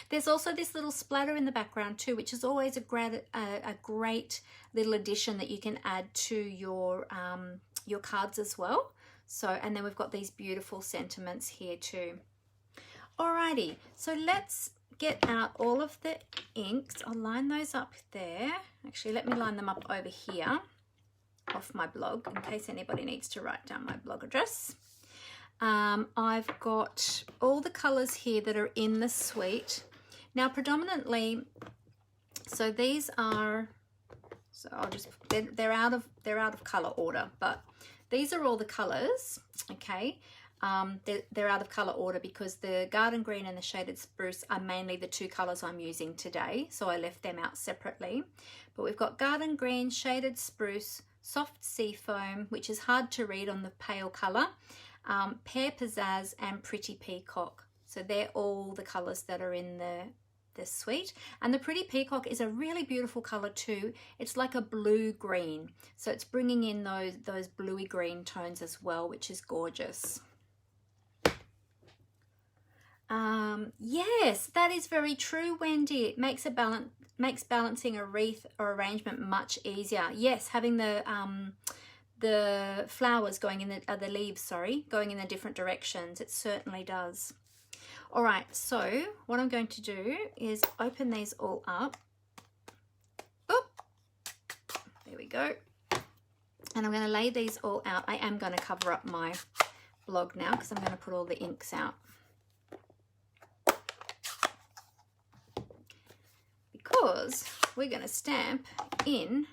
There's also this little splatter in the background too, which is always a great little addition that you can add to your cards as well. So, and then we've got these beautiful sentiments here too. Alrighty, so let's get out all of the inks. I'll line those up there. Actually, let me line them up over here off my blog in case anybody needs to write down my blog address. I've got all the colors here that are in the suite. Now predominantly, so these are, so I'll just, they're out of color order, but these are all the colors, okay? They're out of color order because the garden green and the shaded spruce are mainly the two colors I'm using today, so I left them out separately. But we've got garden green, shaded spruce, soft sea foam, which is hard to read on the pale color, pear pizzazz, and pretty peacock. So they're all the colors that are in the suite. And the pretty peacock is a really beautiful color too. It's like a blue green, so it's bringing in those bluey green tones as well, which is gorgeous. Yes, that is very true, Wendy. It makes balancing a wreath or arrangement much easier. Yes, having the flowers going in the leaves, sorry, going in the different directions. It certainly does. All right, so what I'm going to do is open these all up. Oh, there we go. And I'm going to lay these all out. I am going to cover up my blog now because I'm going to put all the inks out. Because we're going to stamp in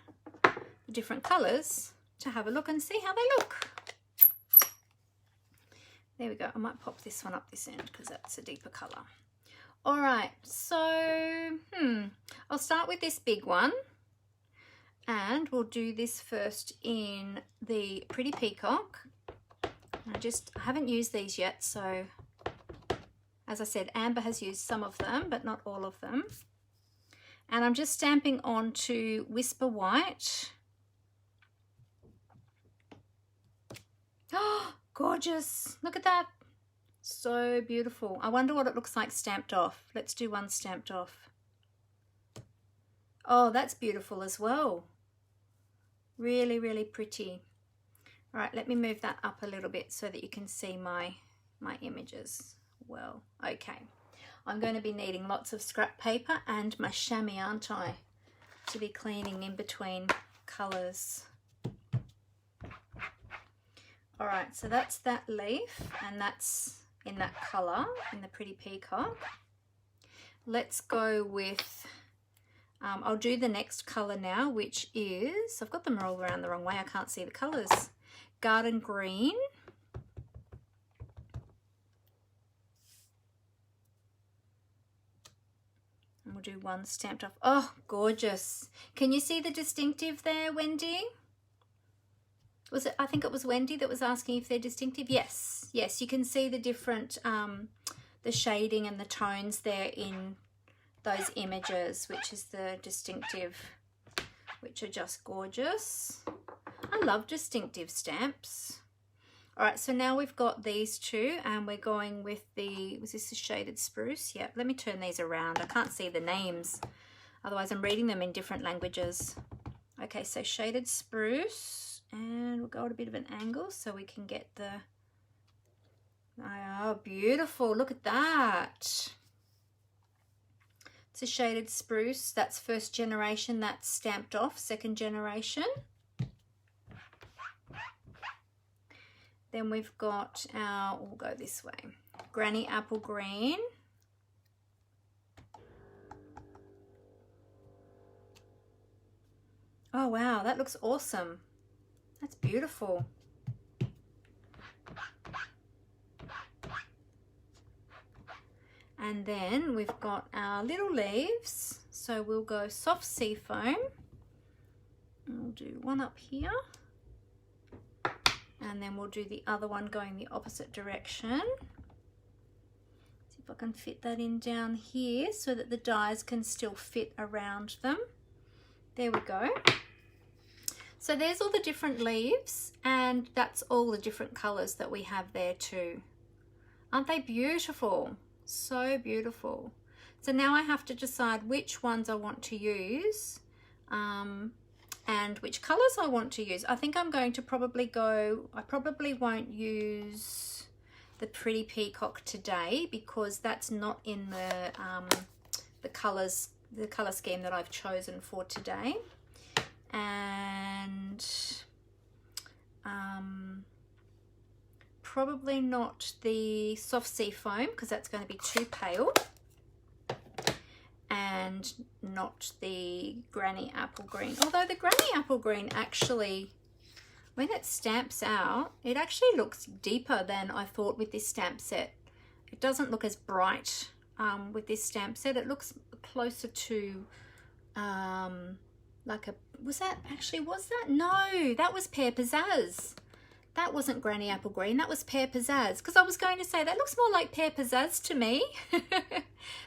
the different colors to have a look and see how they look. There we go. I might pop this one up this end because that's a deeper color. All right, so I'll start with this big one, and we'll do this first in the pretty peacock. I haven't used these yet, so as I said, Amber has used some of them, but not all of them. And I'm just stamping onto Whisper White. Oh, gorgeous. Look at that. So beautiful. I wonder what it looks like stamped off. Let's do one stamped off. Oh, that's beautiful as well. Really, really pretty. All right, let me move that up a little bit so that you can see my images well. Okay. I'm going to be needing lots of scrap paper and my chamois, aren't I, to be cleaning in between colours. All right, so that's that leaf, and that's in that colour, in the pretty peacock. Let's go with, I'll do the next colour now, which is, I've got them all around the wrong way, I can't see the colours. Garden green. We'll do one stamped off. Oh, gorgeous. Can you see the distinctive there, Wendy? Was it, I think it was Wendy that was asking if they're distinctive. Yes, yes, you can see the different, the shading and the tones there in those images, which is the distinctive, which are just gorgeous. I love distinctive stamps. All right, so now we've got these two, and we're going with the, was this the shaded spruce? Yeah, let me turn these around. I can't see the names, otherwise I'm reading them in different languages. Okay, so shaded spruce, and we'll go at a bit of an angle so we can get the, oh, beautiful, look at that. It's a shaded spruce, that's first generation, that's stamped off, second generation. Then we've got our, we'll go this way, Granny Apple Green. Oh wow, that looks awesome. That's beautiful. And then we've got our little leaves. So we'll go soft sea foam. And we'll do one up here. And then we'll do the other one going the opposite direction. See if If I can fit that in down here so that the dies can still fit around them. There we go. So there's all the different leaves, and that's all the different colors that we have there too. Aren't they beautiful? So beautiful. So now I have to decide which ones I want to use and which colors I want to use. I think I'm going to probably go, I probably won't use the Pretty Peacock today because that's not in the color scheme that I've chosen for today. And probably not the Soft Sea Foam because that's going to be too pale, and not the Granny Apple Green, although the Granny Apple Green actually, when it stamps out, it actually looks deeper than I thought with this stamp set. It doesn't look as bright with this stamp set. It looks closer to like a, was that? No, that was Pear Pizzazz. That wasn't Granny Apple Green, that was Pear Pizzazz. Because I was going to say, that looks more like Pear Pizzazz to me.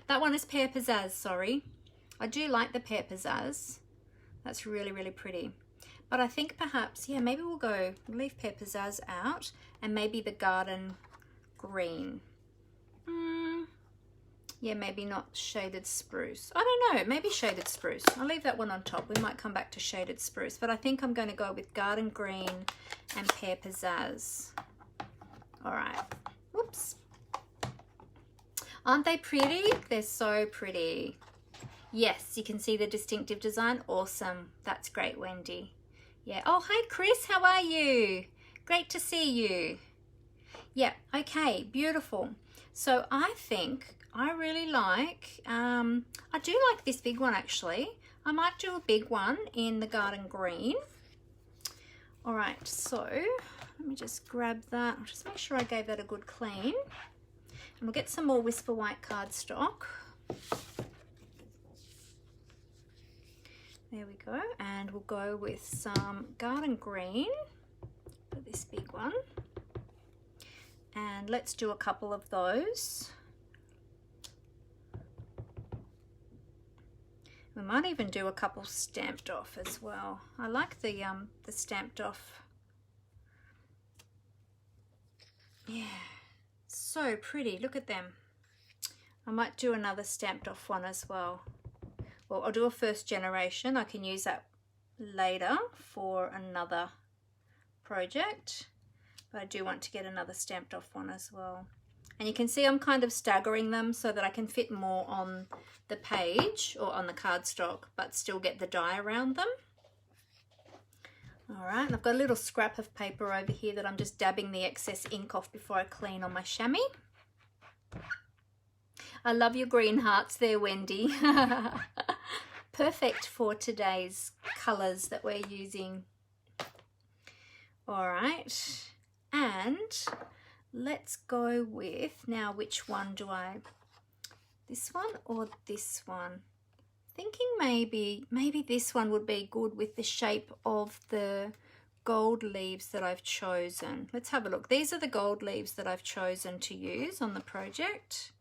That one is Pear Pizzazz, sorry. I do like the Pear Pizzazz. That's really, really pretty. But I think perhaps, yeah, maybe we'll leave Pear Pizzazz out, and maybe the Garden Green. Yeah, maybe not Shaded Spruce. I don't know, maybe Shaded Spruce. I'll leave that one on top. We might come back to Shaded Spruce, but I think I'm going to go with Garden Green and Pear Pizzazz. All right. Whoops. Aren't they pretty? They're so pretty. Yes, you can see the distinctive design. Awesome. That's great, Wendy. Yeah. Oh, hi, Chris. How are you? Great to see you. Yeah. Okay. Beautiful. So I think I really like, I do like this big one actually. I might do a big one in the Garden Green. All right, so let me just grab that. I'll just make sure I gave that a good clean. And we'll get some more Whisper White cardstock. There we go. And we'll go with some Garden Green for this big one. And let's do a couple of those. We might even do a couple stamped off as well. I like the stamped off. Yeah, so pretty. Look at them. I might do another stamped off one as well. Well, I'll do a first generation. I can use that later for another project. But I do want to get another stamped off one as well. And you can see I'm kind of staggering them so that I can fit more on the page or on the cardstock, but still get the die around them. All right, and I've got a little scrap of paper over here that I'm just dabbing the excess ink off before I clean on my chamois. I love your green hearts there, Wendy. Perfect for today's colours that we're using. All right, and let's go with, now which one do I, this one or this one? Thinking maybe this one would be good with the shape of the gold leaves that I've chosen. Let's have a look. These are the gold leaves that I've chosen to use on the project.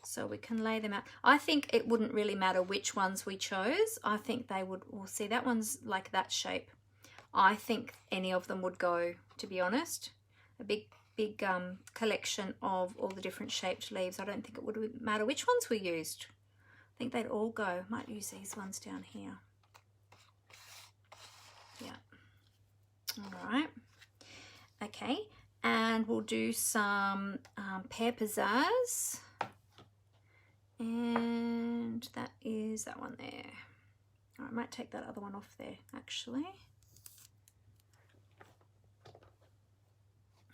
So we can lay them out. I think it wouldn't really matter which ones we chose. I think they would, we'll see, that one's like that shape. I think any of them would go, to be honest. A big collection of all the different shaped leaves. I don't think it would matter which ones we used. I think they'd all go. Might use these ones down here. Yeah. All right. Okay. And we'll do some Pear Pizzazz. And that is that one there. I might take that other one off there, actually.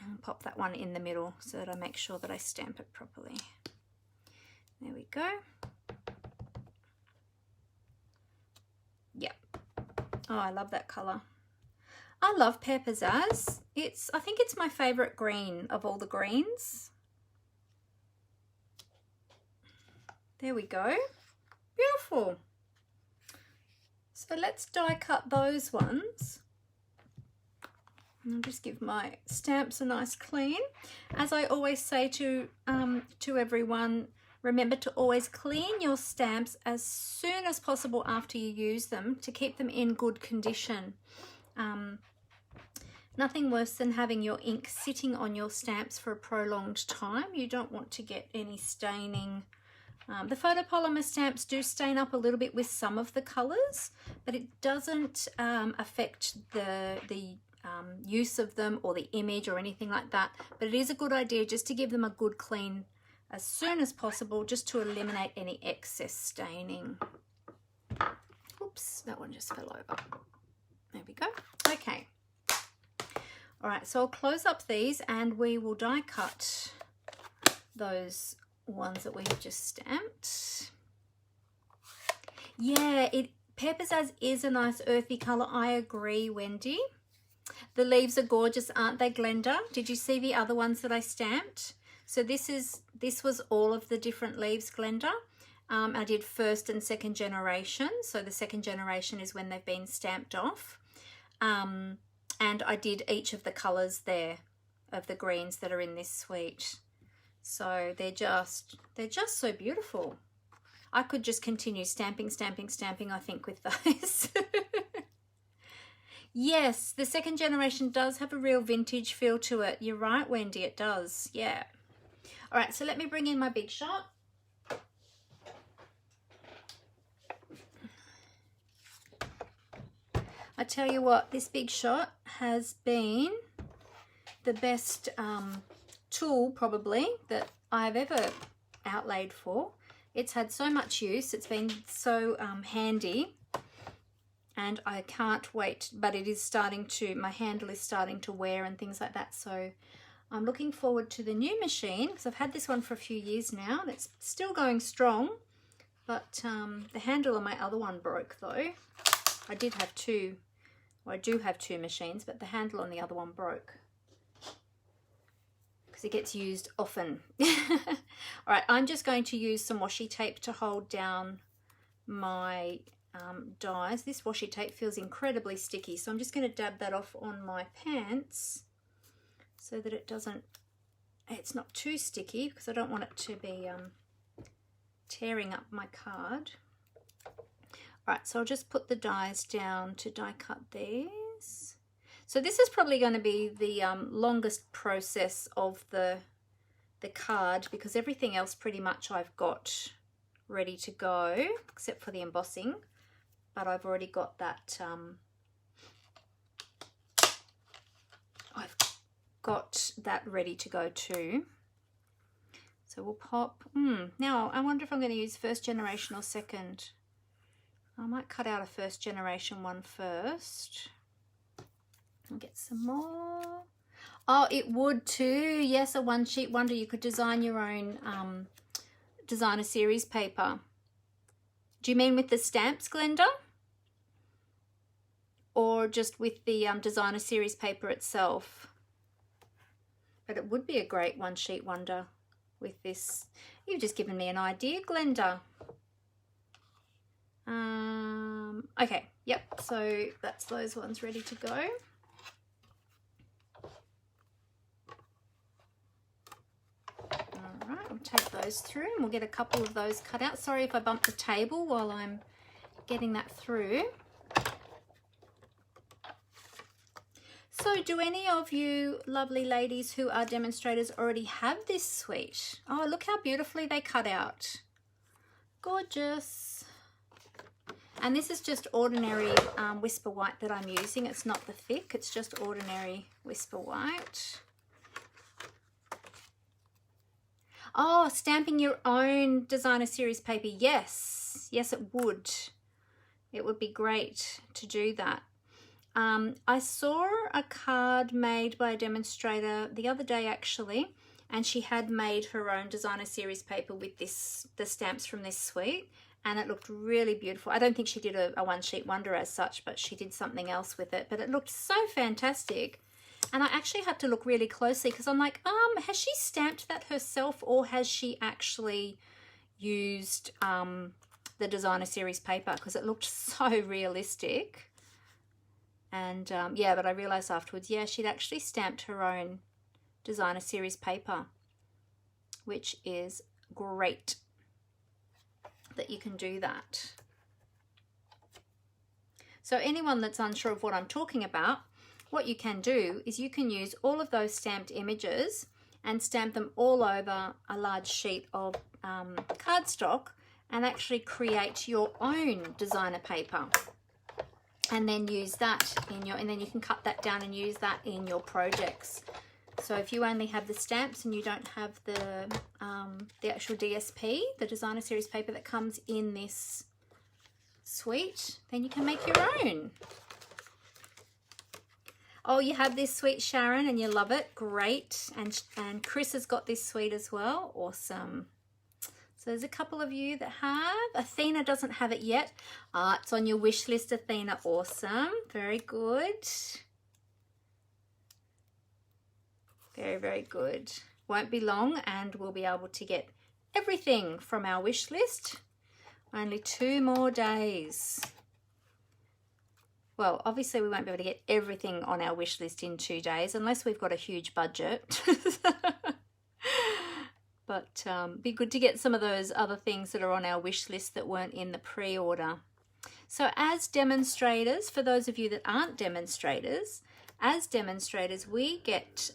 And pop that one in the middle so that I make sure that I stamp it properly. There we go. Yep. Oh, I love that colour. I love Pear Pizzazz. I think it's my favourite green of all the greens. There we go. Beautiful. So let's die cut those ones. I'll just give my stamps a nice clean. As I always say to everyone, remember to always clean your stamps as soon as possible after you use them to keep them in good condition. Nothing worse than having your ink sitting on your stamps for a prolonged time. You don't want to get any staining. The photopolymer stamps do stain up a little bit with some of the colours, but it doesn't affect the use of them or the image or anything like that. But it is a good idea just to give them a good clean as soon as possible, just to eliminate any excess staining. Oops, that one just fell over. There we go. Okay. All right, so I'll close up these and we will die cut those ones that we've just stamped. Yeah, Peppers As is a nice earthy colour. I agree, Wendy. The leaves are gorgeous, aren't they, Glenda? Did you see the other ones that I stamped? So this was all of the different leaves, Glenda. I did first and second generation. So the second generation is when they've been stamped off. And I did each of the colours there of the greens that are in this suite. So they're just so beautiful. I could just continue stamping, I think, with those. Yes, the second generation does have a real vintage feel to it. You're right, Wendy, it does. Yeah. All right, so let me bring in my Big Shot. I tell you what, this Big Shot has been the best tool probably that I've ever outlaid for. It's had so much use. It's been so handy. And I can't wait, but it is starting to, my handle is starting to wear and things like that. So I'm looking forward to the new machine because I've had this one for a few years now and it's still going strong. But the handle on my other one broke though. I did have two, well, I do have two machines, but the handle on the other one broke because it gets used often. All right, I'm just going to use some washi tape to hold down my dies. This washi tape feels incredibly sticky, so I'm just going to dab that off on my pants so that it's not too sticky because I don't want it to be tearing up my card. Right, so I'll just put the dies down to die cut these. So this is probably going to be the longest process of the card because everything else pretty much I've got ready to go except for the embossing. But I've already got that, I've got that ready to go too. So we'll pop, now I wonder if I'm going to use first generation or second. I might cut out a first generation one first. I'll get some more. Oh, it would too. Yes, a one sheet wonder. You could design your own designer series paper. Do you mean with the stamps, Glenda? Or just with the designer series paper itself? But it would be a great one sheet wonder with this. You've just given me an idea, Glenda. Okay, yep, so that's those ones ready to go. Alright, we'll take those through and we'll get a couple of those cut out. Sorry if I bumped the table while I'm getting that through. So do any of you lovely ladies who are demonstrators already have this suite? Oh, look how beautifully they cut out. Gorgeous. And this is just ordinary Whisper White that I'm using. It's not the thick, it's just ordinary Whisper White. Oh, stamping your own designer series paper. Yes, yes it would. It would be great to do that. I saw a card made by a demonstrator the other day actually, and she had made her own designer series paper with the stamps from this suite, and it looked really beautiful. I don't think she did a one sheet wonder as such, but she did something else with it, but it looked so fantastic. And I actually had to look really closely because I'm like, has she stamped that herself or has she actually used the designer series paper? Because it looked so realistic. And yeah, but I realized afterwards, yeah, she'd actually stamped her own designer series paper, which is great that you can do that. So anyone that's unsure of what I'm talking about, what you can do is you can use all of those stamped images and stamp them all over a large sheet of cardstock and actually create your own designer paper, and then use that in your, and then you can cut that down and use that in your projects. So if you only have the stamps and you don't have the actual DSP, the designer series paper that comes in this suite, then you can make your own. Oh, you have this suite, Sharon, and you love it. Great. And Chris has got this suite as well. Awesome. So there's a couple of you that have. Athena doesn't have it yet. It's on your wish list, Athena. Awesome. Very good. Very, very good. Won't be long and we'll be able to get everything from our wish list. Only 2 more days. Well, obviously we won't be able to get everything on our wish list in 2 days unless we've got a huge budget. But be good to get some of those other things that are on our wish list that weren't in the pre-order. So as demonstrators, for those of you that aren't demonstrators, as demonstrators we get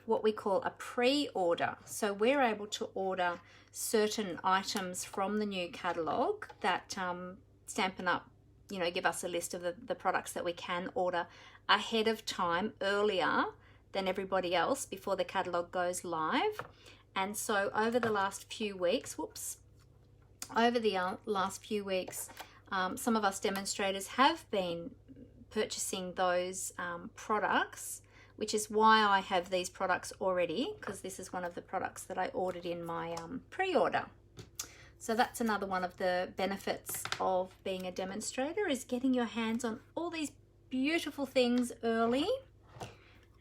what we call a pre-order. So we're able to order certain items from the new catalogue that Stampin' Up, you know, give us a list of the products that we can order ahead of time, earlier than everybody else before the catalogue goes live. And so over the last few weeks, some of us demonstrators have been purchasing those products, which is why I have these products already, because this is one of the products that I ordered in my pre-order. So that's another one of the benefits of being a demonstrator, is getting your hands on all these beautiful things early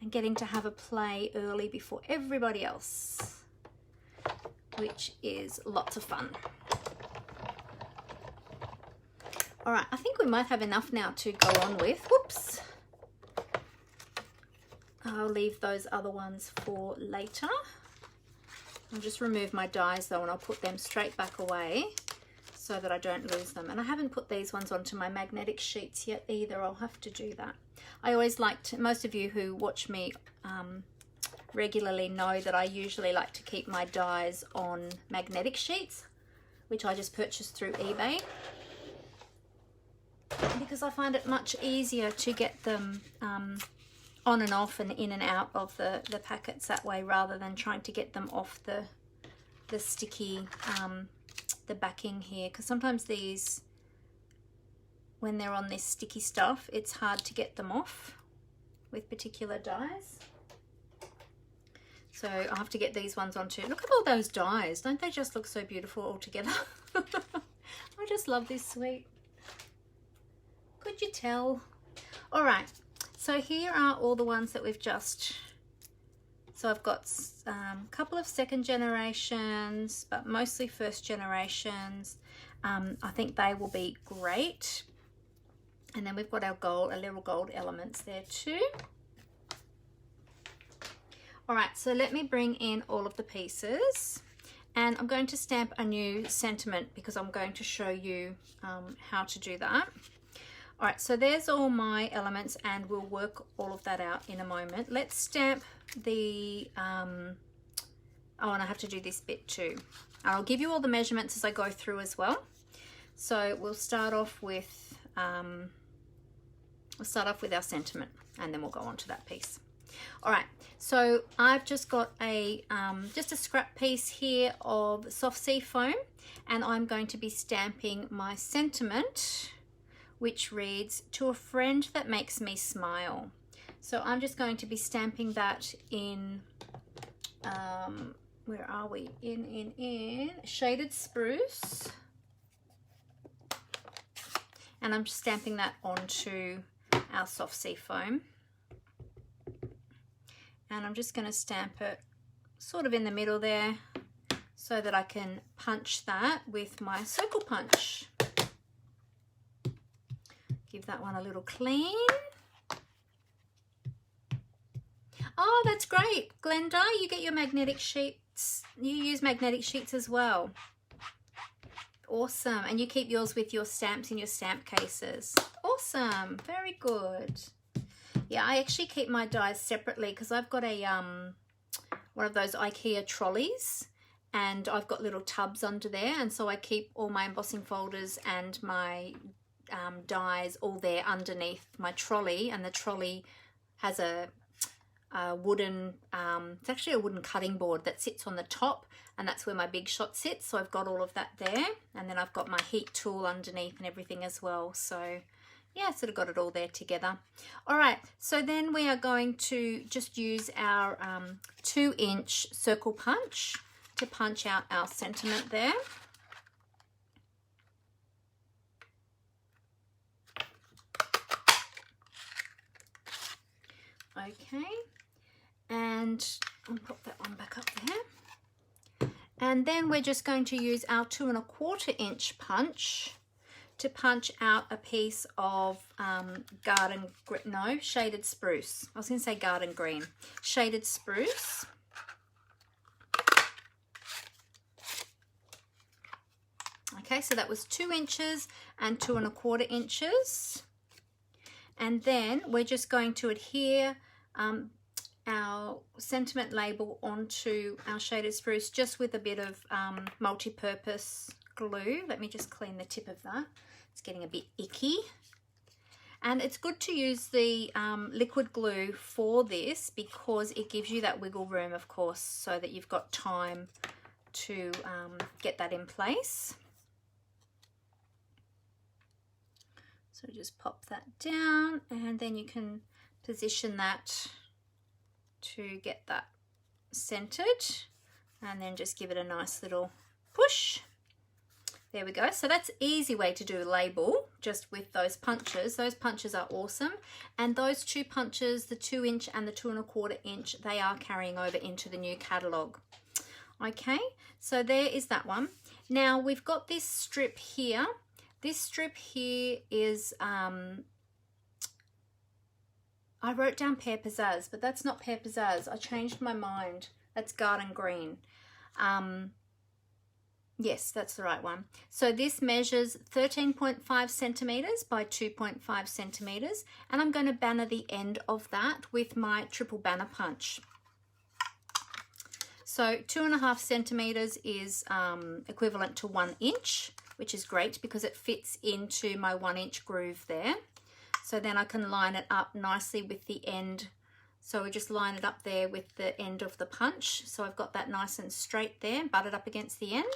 and getting to have a play early before everybody else, which is lots of fun. All right, I think we might have enough now to go on with. Whoops. I'll leave those other ones for later. I'll just remove my dies though, and I'll put them straight back away so that I don't lose them. And I haven't put these ones onto my magnetic sheets yet either. I'll have to do that. I always like to, most of you who watch me regularly know that I usually like to keep my dies on magnetic sheets, which I just purchased through eBay, because I find it much easier to get them on and off and in and out of the packets that way, rather than trying to get them off the sticky the backing here, because sometimes these, when they're on this sticky stuff, it's hard to get them off with particular dies. So I'll have to get these ones on too. Look at all those dies. Don't they just look so beautiful all together? I just love this suite. Could you tell? All right, so here are all the ones that we've just, so I've got a couple of second generations, but mostly first generations. I think they will be great. And then we've got our gold, a little gold elements there too. All right, so let me bring in all of the pieces, and I'm going to stamp a new sentiment because I'm going to show you how to do that. All right, so there's all my elements, and we'll work all of that out in a moment. Let's stamp the, oh, and I have to do this bit too. I'll give you all the measurements as I go through as well. So we'll start off with, our sentiment, and then we'll go on to that piece. All right, so I've just got a just a scrap piece here of soft sea foam, and I'm going to be stamping my sentiment, which reads, "To a friend that makes me smile." So I'm just going to be stamping that in, where are we? In shaded spruce, and I'm just stamping that onto our soft sea foam. And I'm just going to stamp it sort of in the middle there so that I can punch that with my circle punch. Give that one a little clean. Oh, that's great. Glenda, you get your magnetic sheets. You use magnetic sheets as well. Awesome. And you keep yours with your stamps in your stamp cases. Awesome. Very good. Yeah, I actually keep my dies separately because I've got a one of those IKEA trolleys, and I've got little tubs under there, and so I keep all my embossing folders and my dies all there underneath my trolley. And the trolley has a wooden, it's actually a wooden cutting board that sits on the top, and that's where my big shot sits. So I've got all of that there, and then I've got my heat tool underneath and everything as well. So yeah, sort of got it all there together. All right, so then we are going to just use our 2-inch circle punch to punch out our sentiment there. Okay, and I'll put that one back up there. And then we're just going to use our 2 1/4 inch punch to punch out a piece of shaded spruce. I was going to say garden green. Shaded spruce. Okay, so that was 2 inches and 2 1/4 inches. And then we're just going to adhere our sentiment label onto our shaded spruce just with a bit of multi-purpose glue. Let me just clean the tip of that. It's getting a bit icky. And it's good to use the liquid glue for this because it gives you that wiggle room, of course, so that you've got time to get that in place. So just pop that down, and then you can position that to get that centered, and then just give it a nice little push. There we go. So that's an easy way to do a label, just with those punches. Those punches are awesome. And those 2 punches, the 2 inch and the 2 1/4 inch, they are carrying over into the new catalogue. Okay, so there is that one. Now we've got this strip here. This strip here is, I wrote down Pear Pizzazz, but that's not Pear Pizzazz. I changed my mind. That's Garden Green. Yes, that's the right one. So this measures 13.5 centimeters by 2.5 centimeters, and I'm going to banner the end of that with my triple banner punch. So 2.5 centimeters is equivalent to 1 inch, which is great because it fits into my 1 inch groove there. So then I can line it up nicely with the end. So we just line it up there with the end of the punch. So I've got that nice and straight there, butted up against the end.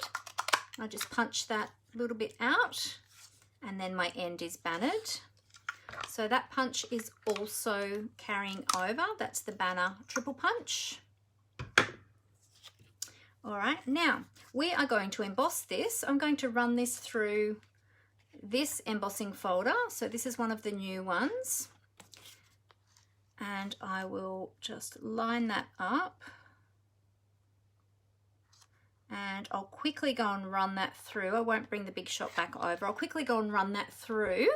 I just punch that a little bit out, and then my end is bannered. So that punch is also carrying over. That's the banner triple punch. All right, now we are going to emboss this. I'm going to run this through this embossing folder. So this is one of the new ones. And I will just line that up. And I'll quickly go and run that through. I won't bring the big shot back over. I'll quickly go and run that through.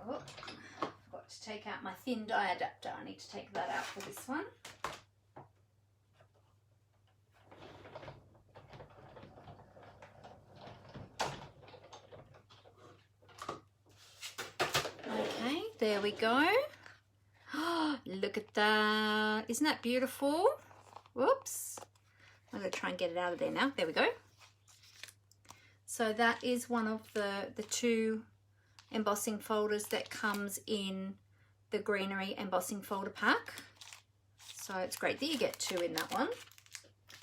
Oh, I've got to take out my thin die adapter. I need to take that out for this one. There we go. Oh, look at that. Isn't that beautiful? Whoops. I'm going to try and get it out of there now. There we go. So that is one of the 2 embossing folders that comes in the Greenery embossing folder pack. So it's great that you get 2 in that one.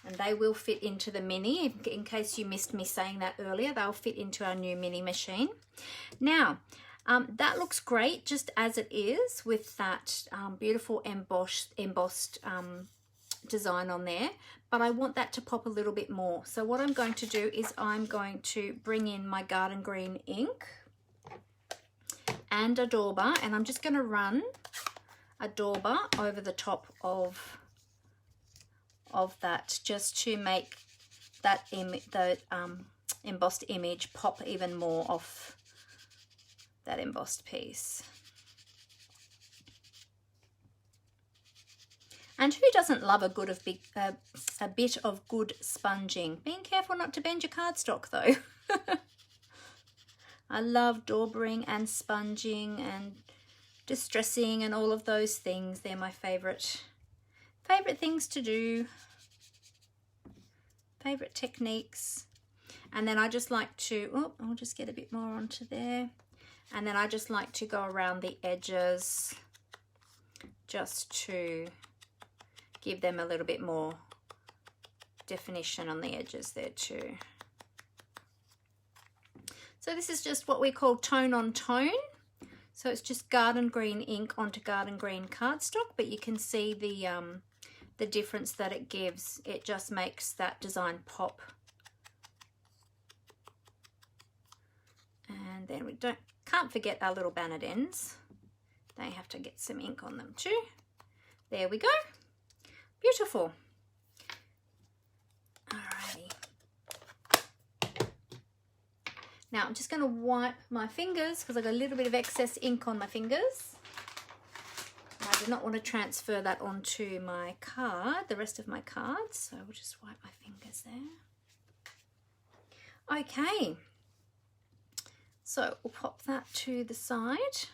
And they will fit into the mini. In case you missed me saying that earlier, they'll fit into our new mini machine. Now, that looks great just as it is with that beautiful embossed design on there, but I want that to pop a little bit more. So what I'm going to do is I'm going to bring in my garden green ink and a dauber, and I'm just going to run a dauber over the top of that just to make the embossed image pop even more off that embossed piece. And who doesn't love a bit of good sponging? Being careful not to bend your cardstock though. I love daubering and sponging and distressing and all of those things. They're my favorite things to do, favorite techniques. And then I just like to, I'll just get a bit more onto there. And then I just like to go around the edges just to give them a little bit more definition on the edges there too. So this is just what we call tone on tone. So it's just garden green ink onto garden green cardstock, but you can see the difference that it gives. It just makes that design pop. And then we can't forget our little bannered ends. They have to get some ink on them too. There we go. Beautiful. Alrighty. Now I'm just going to wipe my fingers because I've got a little bit of excess ink on my fingers. I do not want to transfer that onto my card, the rest of my cards, so we'll just wipe my fingers there. Okay, so we'll pop that to the side.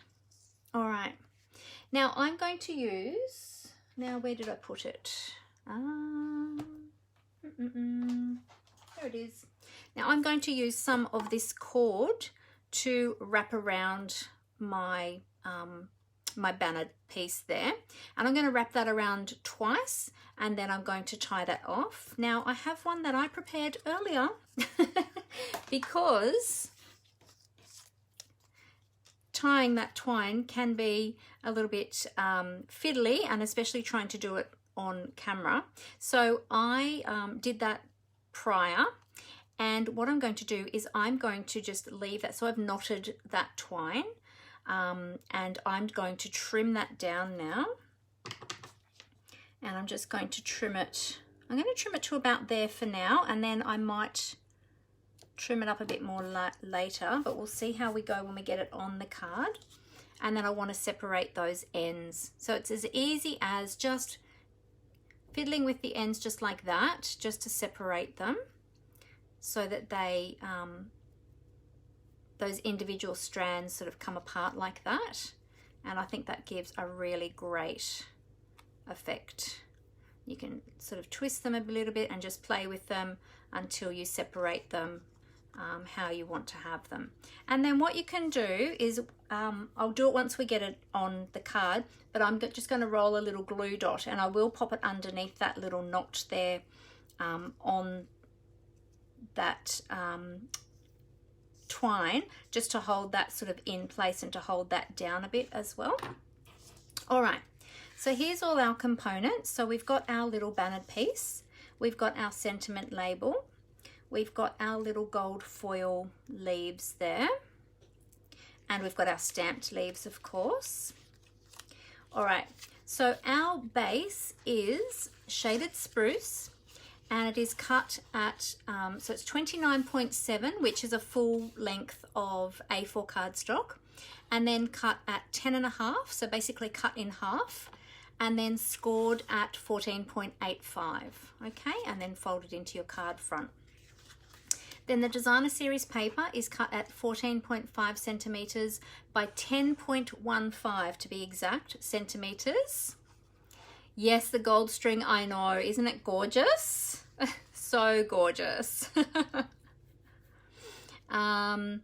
All right, now I'm going to use, now where did I put it? There it is. Now I'm going to use some of this cord to wrap around my my banner piece there, and I'm going to wrap that around twice, and then I'm going to tie that off. Now I have one that I prepared earlier because tying that twine can be a little bit fiddly, and especially trying to do it on camera. So I did that prior, and what I'm going to do is I'm going to just leave that. So I've knotted that twine, and I'm going to trim that down now, and I'm just going to trim it. I'm going to trim it to about there for now, and then I might trim it up a bit more later, but we'll see how we go when we get it on the card. And then I want to separate those ends, so it's as easy as just fiddling with the ends just like that, just to separate them so that they those individual strands sort of come apart like that. And I think that gives a really great effect. You can sort of twist them a little bit and just play with them until you separate them how you want to have them. And then what you can do is, I'll do it once we get it on the card, but I'm just going to roll a little glue dot, and I will pop it underneath that little notch there on that twine, just to hold that sort of in place and to hold that down a bit as well. All right, so here's all our components. So we've got our little bannered piece, we've got our sentiment label, we've got our little gold foil leaves there, and we've got our stamped leaves, of course. All right, so our base is shaded spruce, and it is cut at, so it's 29.7, which is a full length of A4 cardstock, and then cut at 10.5, so basically cut in half, and then scored at 14.85, okay, and then folded into your card front. Then the designer series paper is cut at 14.5 centimeters by 10.15 to be exact centimeters. Yes, the gold string, I know, isn't it gorgeous? So gorgeous. Oh,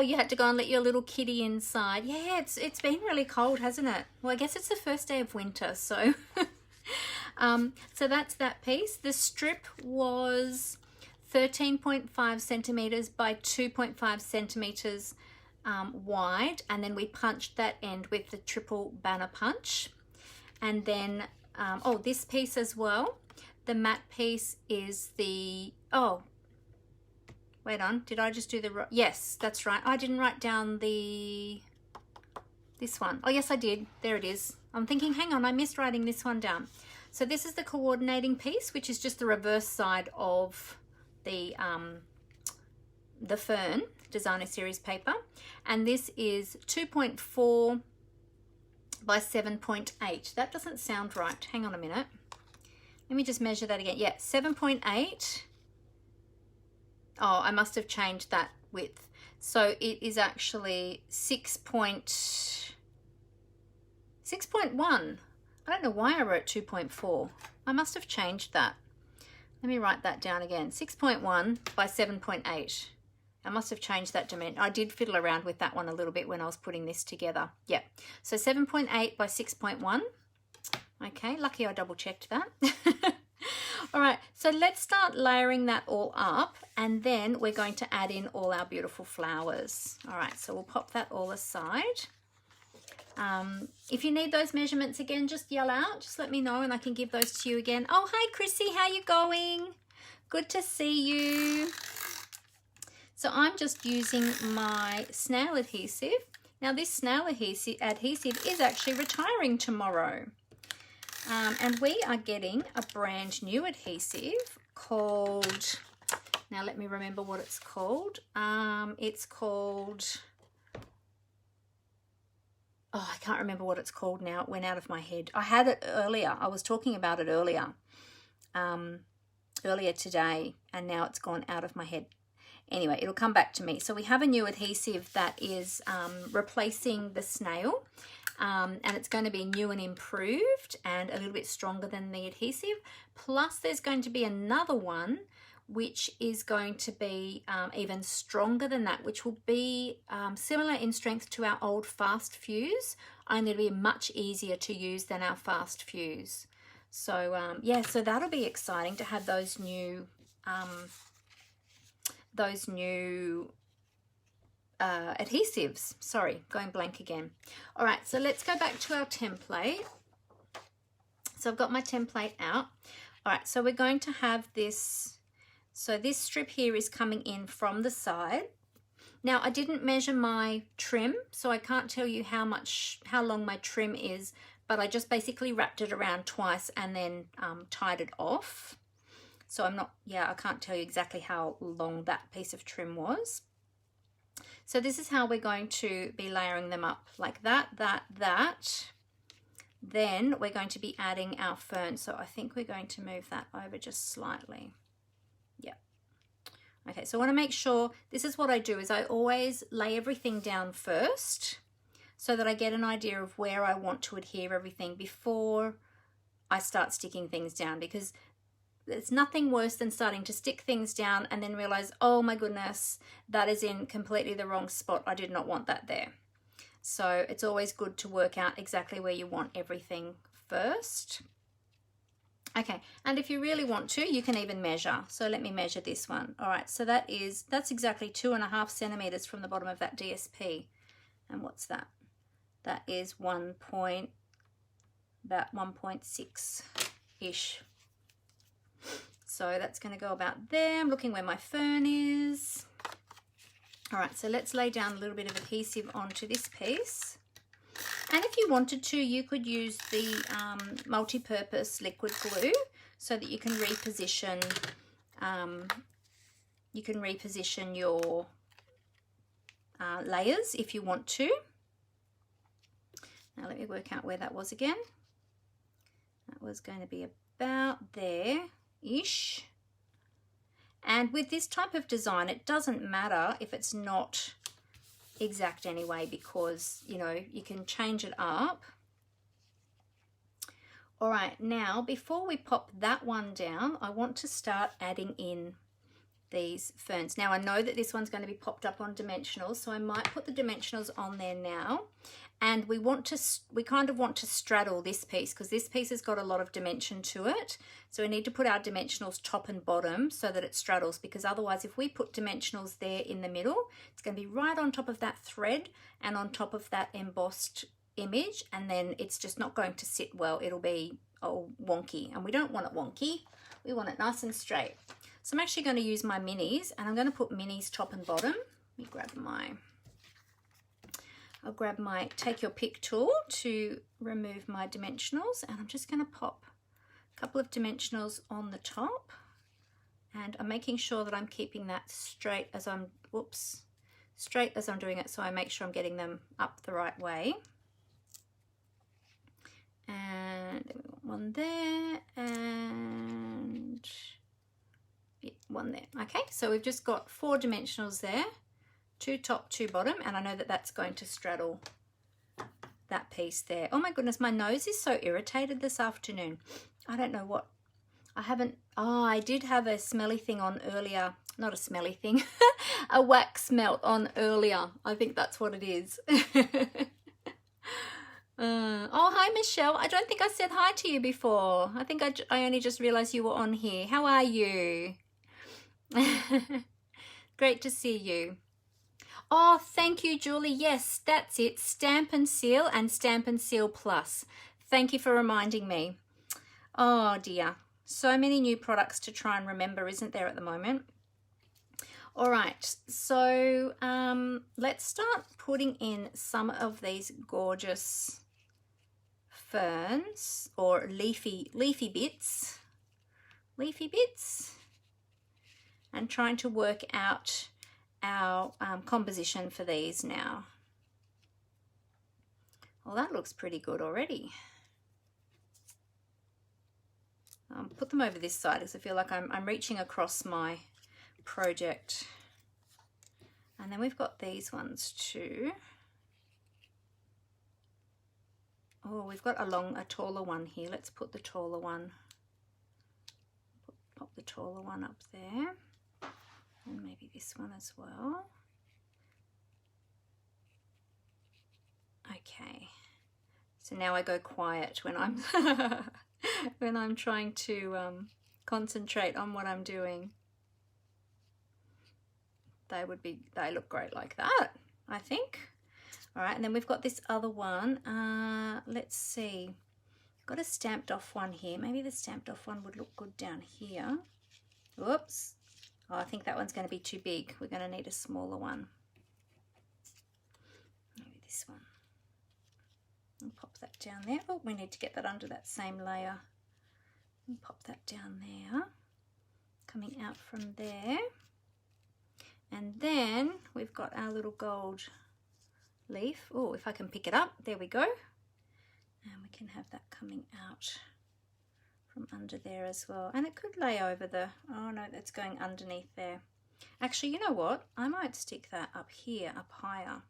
you had to go and let your little kitty inside. Yeah, it's been really cold, hasn't it? Well, I guess it's the first day of winter, so so that's that piece. The strip was 13.5 centimeters by 2.5 centimeters wide, and then we punched that end with the triple banner punch. And then oh, this piece as well, the matte piece is the, oh wait on, did I just do the, yes, that's right, I didn't write down this one. Oh yes, I did, there it is. I'm thinking, hang on, I missed writing this one down. So this is the coordinating piece, which is just the reverse side of the Fern Designer Series paper. And this is 2.4 by 7.8. That doesn't sound right. Hang on a minute. Let me just measure that again. Yeah, 7.8. Oh, I must have changed that width. So it is actually 6.1. I don't know why I wrote 2.4. I must have changed that. Let me write that down again. 6.1 by 7.8. I must have changed that dimension. I did fiddle around with that one a little bit when I was putting this together. Yeah, so 7.8 by 6.1. Okay, lucky I double checked that. All right, so let's start layering that all up, and then we're going to add in all our beautiful flowers. All right, so we'll pop that all aside. If you need those measurements again, just yell out, just let me know and I can give those to you again. Oh, hi Chrissy, how you going? Good to see you. So I'm just using my snail adhesive. Now this snail adhesive is actually retiring tomorrow. And we are getting a brand new adhesive called, now let me remember what it's called. It's called, oh, I can't remember what it's called now. It went out of my head. I had it earlier. I was talking about it earlier today, and now it's gone out of my head. Anyway, it'll come back to me. So we have a new adhesive that is replacing the snail, and it's going to be new and improved and a little bit stronger than the adhesive. Plus there's going to be another one which is going to be even stronger than that, which will be similar in strength to our old fast fuse, only it'll be much easier to use than our fast fuse. So yeah, so that'll be exciting to have those new adhesives. Sorry, going blank again. All right, so let's go back to our template. So I've got my template out. All right, so we're going to have this. So this strip here is coming in from the side. Now I didn't measure my trim, so I can't tell you how long my trim is, but I just basically wrapped it around twice and then tied it off. So I can't tell you exactly how long that piece of trim was. So this is how we're going to be layering them up, like that. Then we're going to be adding our fern. So I think we're going to move that over just slightly. Yeah. Okay, so I want to make sure, this is what I do, is I always lay everything down first so that I get an idea of where I want to adhere everything before I start sticking things down, because there's nothing worse than starting to stick things down and then realize, oh my goodness, that is in completely the wrong spot. I did not want that there. So it's always good to work out exactly where you want everything first. Okay, and if you really want to, you can even measure. So let me measure this one. All right, so that's exactly 2.5 centimeters from the bottom of that DSP. And what's that? That is about 1.6-ish. So that's going to go about there. I'm looking where my fern is. All right, so let's lay down a little bit of adhesive onto this piece. And if you wanted to, you could use the multi-purpose liquid glue so that you can reposition your layers if you want to. Now let me work out where that was again. That was going to be about there-ish. And with this type of design, it doesn't matter if it's not exact anyway, because you know you can change it up. All right, now before we pop that one down, I want to start adding in these ferns. Now I know that this one's going to be popped up on dimensionals, so I might put the dimensionals on there now. And we kind of want to straddle this piece, because this piece has got a lot of dimension to it. So we need to put our dimensionals top and bottom so that it straddles, because otherwise if we put dimensionals there in the middle, it's going to be right on top of that thread and on top of that embossed image, and then it's just not going to sit well. It'll be wonky, and we don't want it wonky. We want it nice and straight. So I'm actually going to use my minis, and I'm going to put minis top and bottom. Let me grab I'll grab my take your pick tool to remove my dimensionals, and I'm just going to pop a couple of dimensionals on the top, and I'm making sure that I'm keeping that straight as I'm, whoops, straight as I'm doing it, so I make sure I'm getting them up the right way. And then we want one there and one there. Okay, so we've just got 4 dimensionals there, 2 top, 2 bottom, and I know that that's going to straddle that piece there. Oh my goodness, my nose is so irritated this afternoon. I don't know what, I haven't, oh, I did have a smelly thing on earlier, not a smelly thing, a wax melt on earlier. I think that's what it is. Oh, hi Michelle. I don't think I said hi to you before. I think I only just realized you were on here. How are you? Great to see you. Oh, thank you, Julie. Yes, that's it. Stamp and Seal and Stamp and Seal Plus. Thank you for reminding me. Oh dear. So many new products to try and remember, isn't there, at the moment? All right, so let's start putting in some of these gorgeous ferns or leafy bits, and trying to work out our composition for these now. Well, that looks pretty good already. Put them over this side because I feel like I'm reaching across my project. And then we've got these ones too. Oh, we've got a taller one here. Let's put the taller one, pop the taller one up there, and maybe this one as well. Okay, so now I go quiet when I'm when I'm trying to concentrate on what I'm doing. They look great like that, I think. All right, and then we've got this other one. Let's see, got a stamped off one here. Maybe the stamped off one would look good down here. Whoops. Oh, I think that one's going to be too big. We're going to need a smaller one. Maybe this one. And pop that down there. Oh, we need to get that under that same layer. And pop that down there. Coming out from there. And then we've got our little gold leaf. Oh, if I can pick it up, there we go. And we can have that coming out from under there as well. And it could lay over the, oh no, that's going underneath there. Actually, you know what? I might stick that up here, up higher.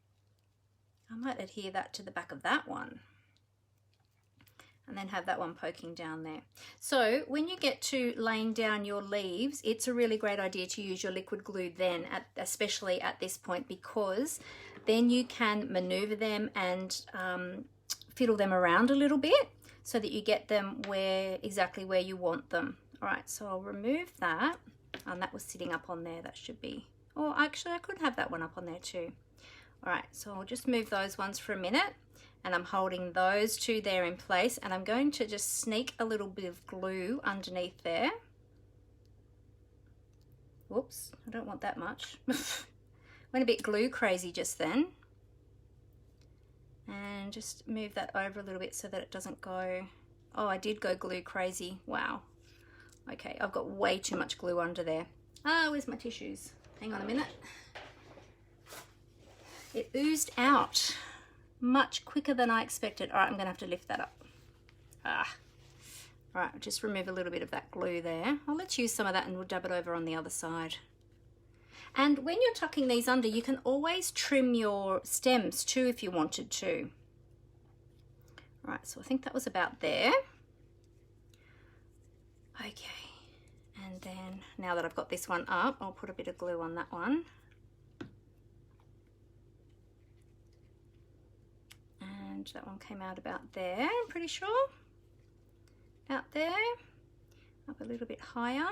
I might adhere that to the back of that one. And then have that one poking down there. So when you get to laying down your leaves, it's a really great idea to use your liquid glue then, especially at this point, because then you can maneuver them and fiddle them around a little bit so that you get them exactly where you want them. All right, so I'll remove that. And that was sitting up on there. That should be, oh, actually I could have that one up on there too. All right, so I'll just move those ones for a minute. And I'm holding those two there in place, and I'm going to just sneak a little bit of glue underneath there. Whoops, I don't want that much. Went a bit glue crazy just then. And just move that over a little bit so that it doesn't go, oh, I did go glue crazy. Wow. Okay, I've got way too much glue under there. Ah, where's my tissues? Hang on a minute. It oozed out much quicker than I expected. All right, I'm gonna have to lift that up. All right, just remove a little bit of that glue there. Oh, let's use some of that and we'll dab it over on the other side. And when you're tucking these under, you can always trim your stems too if you wanted to. All right, so I think that was about there. Okay, and then now that I've got this one up, I'll put a bit of glue on that one. And that one came out about there, I'm pretty sure. Out there, up a little bit higher.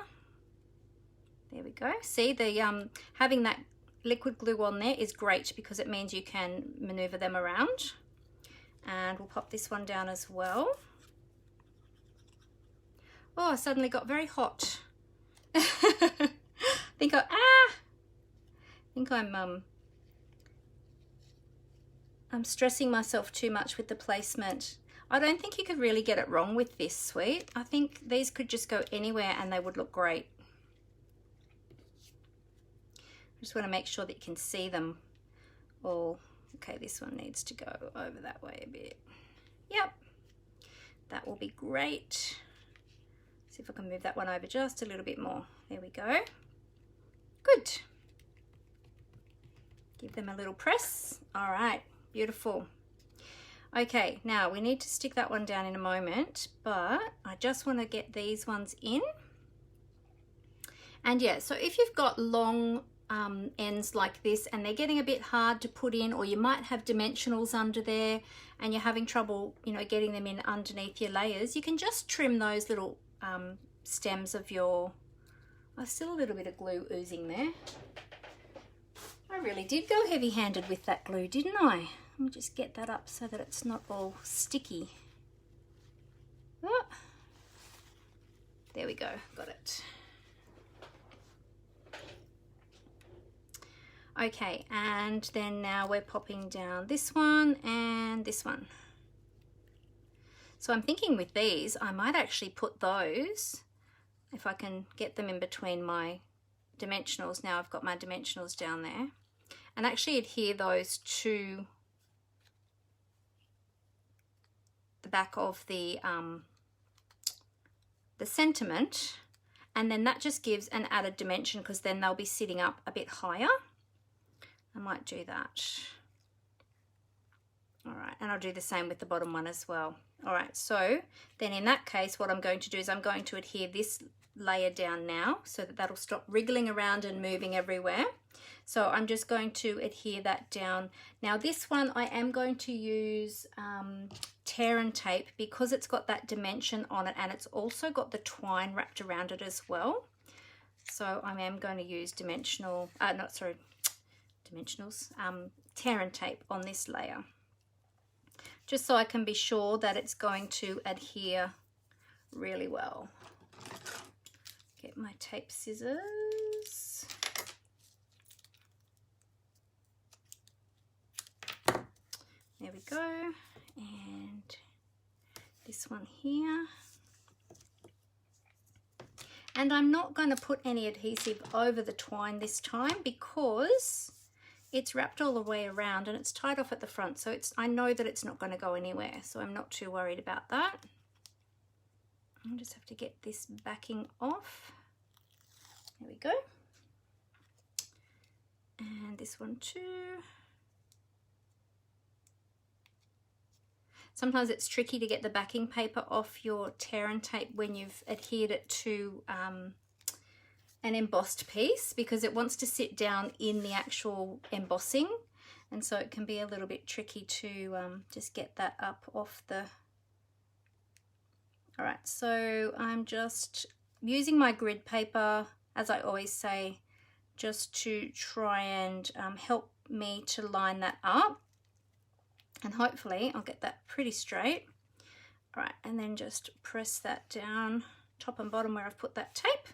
There we go. See, the having that liquid glue on there is great because it means you can maneuver them around. And we'll pop this one down as well. Oh, I suddenly got very hot. I think I'm stressing myself too much with the placement. I don't think you could really get it wrong with this suite. I think these could just go anywhere and they would look great. I just want to make sure that you can see them all. Okay, this one needs to go over that way a bit. Yep, that will be great. See if I can move that one over just a little bit more. There we go. Good. Give them a little press. All right, beautiful. Okay, now we need to stick that one down in a moment, but I just want to get these ones in. And yeah, so if you've got long ends like this and they're getting a bit hard to put in, or you might have dimensionals under there and you're having trouble, you know, getting them in underneath your layers, you can just trim those little stems of your, oh, still a little bit of glue oozing there. I really did go heavy-handed with that glue, didn't I? Let me just get that up so that it's not all sticky. Oh, there we go, got it. Okay, and then now we're popping down this one and this one. So I'm thinking with these, I might actually put those, if I can get them in between my dimensionals. Now I've got my dimensionals down there, and actually adhere those to the back of the sentiment, and then that just gives an added dimension because then they'll be sitting up a bit higher. I might do that. All right, and I'll do the same with the bottom one as well. All right, so then in that case, what I'm going to do is I'm going to adhere this layer down now so that that'll stop wriggling around and moving everywhere. So I'm just going to adhere that down. Now this one I am going to use tear and tape because it's got that dimension on it and it's also got the twine wrapped around it as well. So I am going to use dimensionals, tear and tape on this layer, just so I can be sure that it's going to adhere really well. Get my tape scissors. There we go. And this one here. And I'm not going to put any adhesive over the twine this time because it's wrapped all the way around and it's tied off at the front, so I know that it's not going to go anywhere, so I'm not too worried about that. I just have to get this backing off. There we go. And this one too. Sometimes it's tricky to get the backing paper off your tear and tape when you've adhered it to an embossed piece, because it wants to sit down in the actual embossing, and so it can be a little bit tricky to just get that up off the... All right, so I'm just using my grid paper, as I always say, just to try and help me to line that up, and hopefully I'll get that pretty straight. All right, and then just press that down top and bottom where I've put that tape.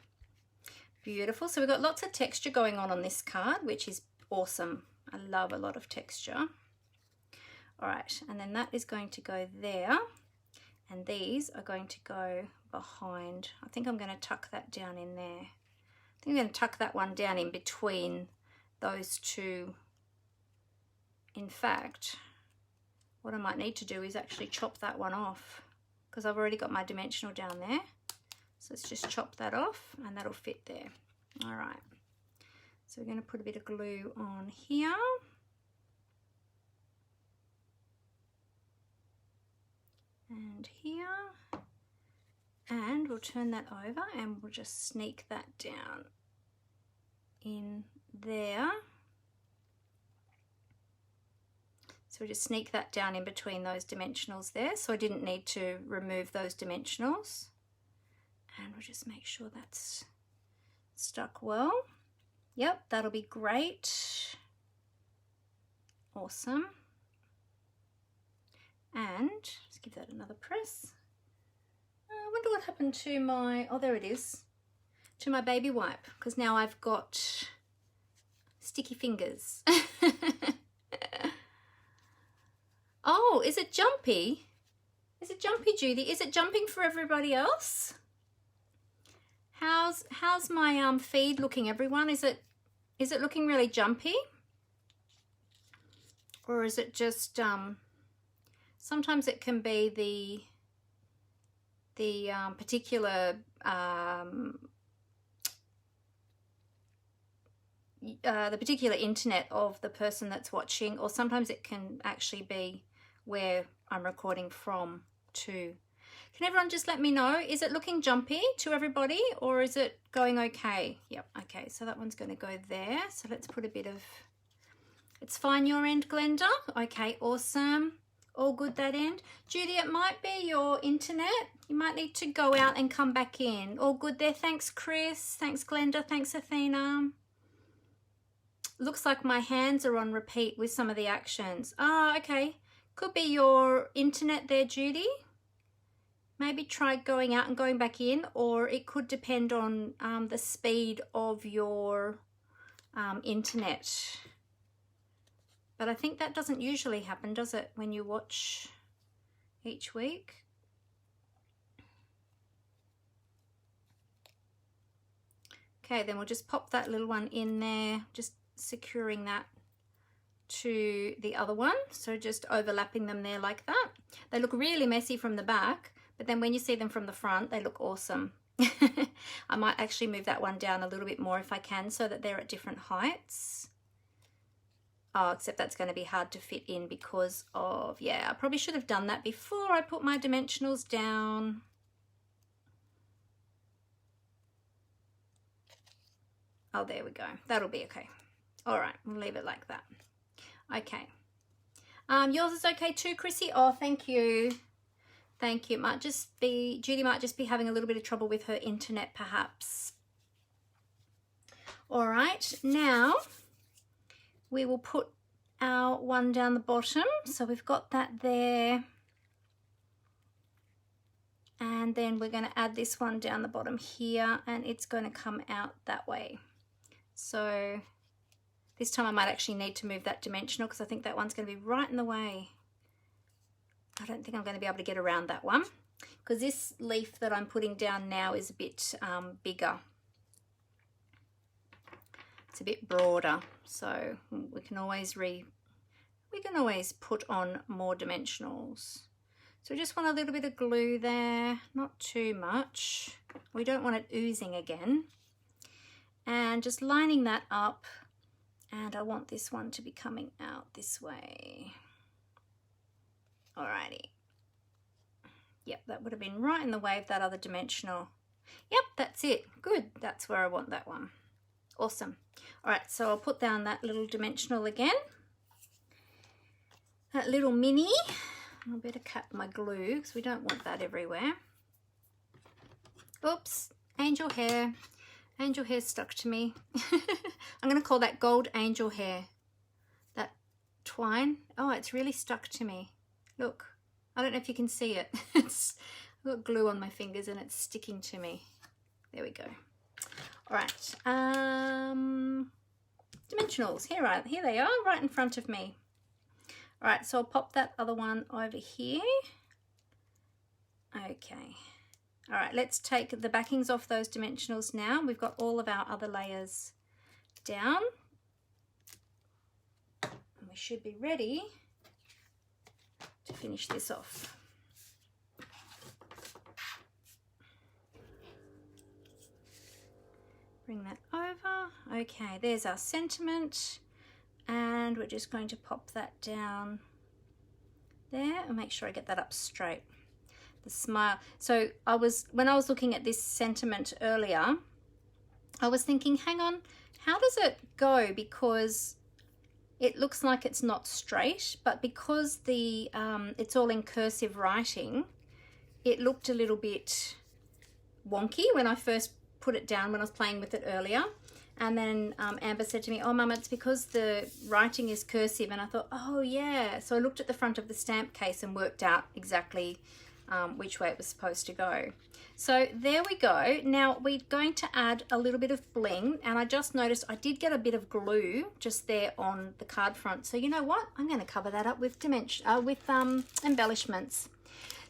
Beautiful. So we've got lots of texture going on this card, which is awesome. I love a lot of texture. All right, and then that is going to go there, and these are going to go behind. I think I'm going to tuck that down in there. I think I'm going to tuck that one down in between those two. In fact, what I might need to do is actually chop that one off because I've already got my dimensional down there. So let's just chop that off and that'll fit there. All right, so we're going to put a bit of glue on here. And here. And we'll turn that over and we'll just sneak that down in there. So we'll just sneak that down in between those dimensionals there. So I didn't need to remove those dimensionals. And we'll just make sure that's stuck well. Yep, that'll be great. Awesome. And just give that another press. I wonder what happened to my, oh there it is, to my baby wipe, because now I've got sticky fingers. Oh, is it jumpy? Is it jumpy, Judy? Is it jumping for everybody else? How's my feed looking, everyone? Is it looking really jumpy? Or is it just sometimes it can be the particular internet of the person that's watching, or sometimes it can actually be where I'm recording from too. Can everyone just let me know, is it looking jumpy to everybody, or is it going okay? Yep, okay, so that one's going to go there. So let's put a bit of, it's fine your end, Glenda. Okay, awesome. All good that end. Judy, it might be your internet. You might need to go out and come back in. All good there. Thanks, Chris. Thanks, Glenda. Thanks, Athena. Looks like my hands are on repeat with some of the actions. Oh, okay. Could be your internet there, Judy. Maybe try going out and going back in, or it could depend on the speed of your internet. But I think that doesn't usually happen, does it, when you watch each week? Okay, then we'll just pop that little one in there, just securing that to the other one. So just overlapping them there like that. They look really messy from the back, but then when you see them from the front, they look awesome. I might actually move that one down a little bit more if I can, so that they're at different heights. Oh, except that's going to be hard to fit in because of, yeah, I probably should have done that before I put my dimensionals down. Oh, there we go. That'll be okay. All right, we'll leave it like that. Okay. Yours is okay too, Chrissy? Oh, thank you. Thank you. Might just be, Judy might just be having a little bit of trouble with her internet, perhaps. All right, now we will put our one down the bottom. So we've got that there. And then we're going to add this one down the bottom here, and it's going to come out that way. So this time I might actually need to move that dimensional because I think that one's going to be right in the way. I don't think I'm going to be able to get around that one because this leaf that I'm putting down now is a bit bigger. It's a bit broader, so we can always put on more dimensionals. So we just want a little bit of glue there, not too much. We don't want it oozing again. And just lining that up, and I want this one to be coming out this way. Alrighty. Yep, that would have been right in the way of that other dimensional. Yep, that's it. Good, that's where I want that one. Awesome. All right, so I'll put down that little dimensional again. That little mini. I better cut my glue because we don't want that everywhere. Oops, angel hair. Angel hair stuck to me. I'm going to call that gold angel hair. That twine. Oh, it's really stuck to me. Look, I don't know if you can see it. I've got glue on my fingers and it's sticking to me. There we go. All right, dimensionals, here they are, right in front of me. All right, so I'll pop that other one over here. Okay, all right, let's take the backings off those dimensionals now. We've got all of our other layers down. And we should be ready to finish this off. Bring that over. Okay, there's our sentiment, and we're just going to pop that down there and make sure I get that up straight. The smile. So when I was looking at this sentiment earlier, I was thinking, hang on, how does it go? Because it looks like it's not straight, but because it's all in cursive writing, it looked a little bit wonky when I first put it down when I was playing with it earlier. And then Amber said to me, oh Mum, it's because the writing is cursive. And I thought, oh yeah. So I looked at the front of the stamp case and worked out exactly which way it was supposed to go. So there we go. Now we're going to add a little bit of bling, and I just noticed I did get a bit of glue just there on the card front. So you know what? I'm going to cover that up with embellishments.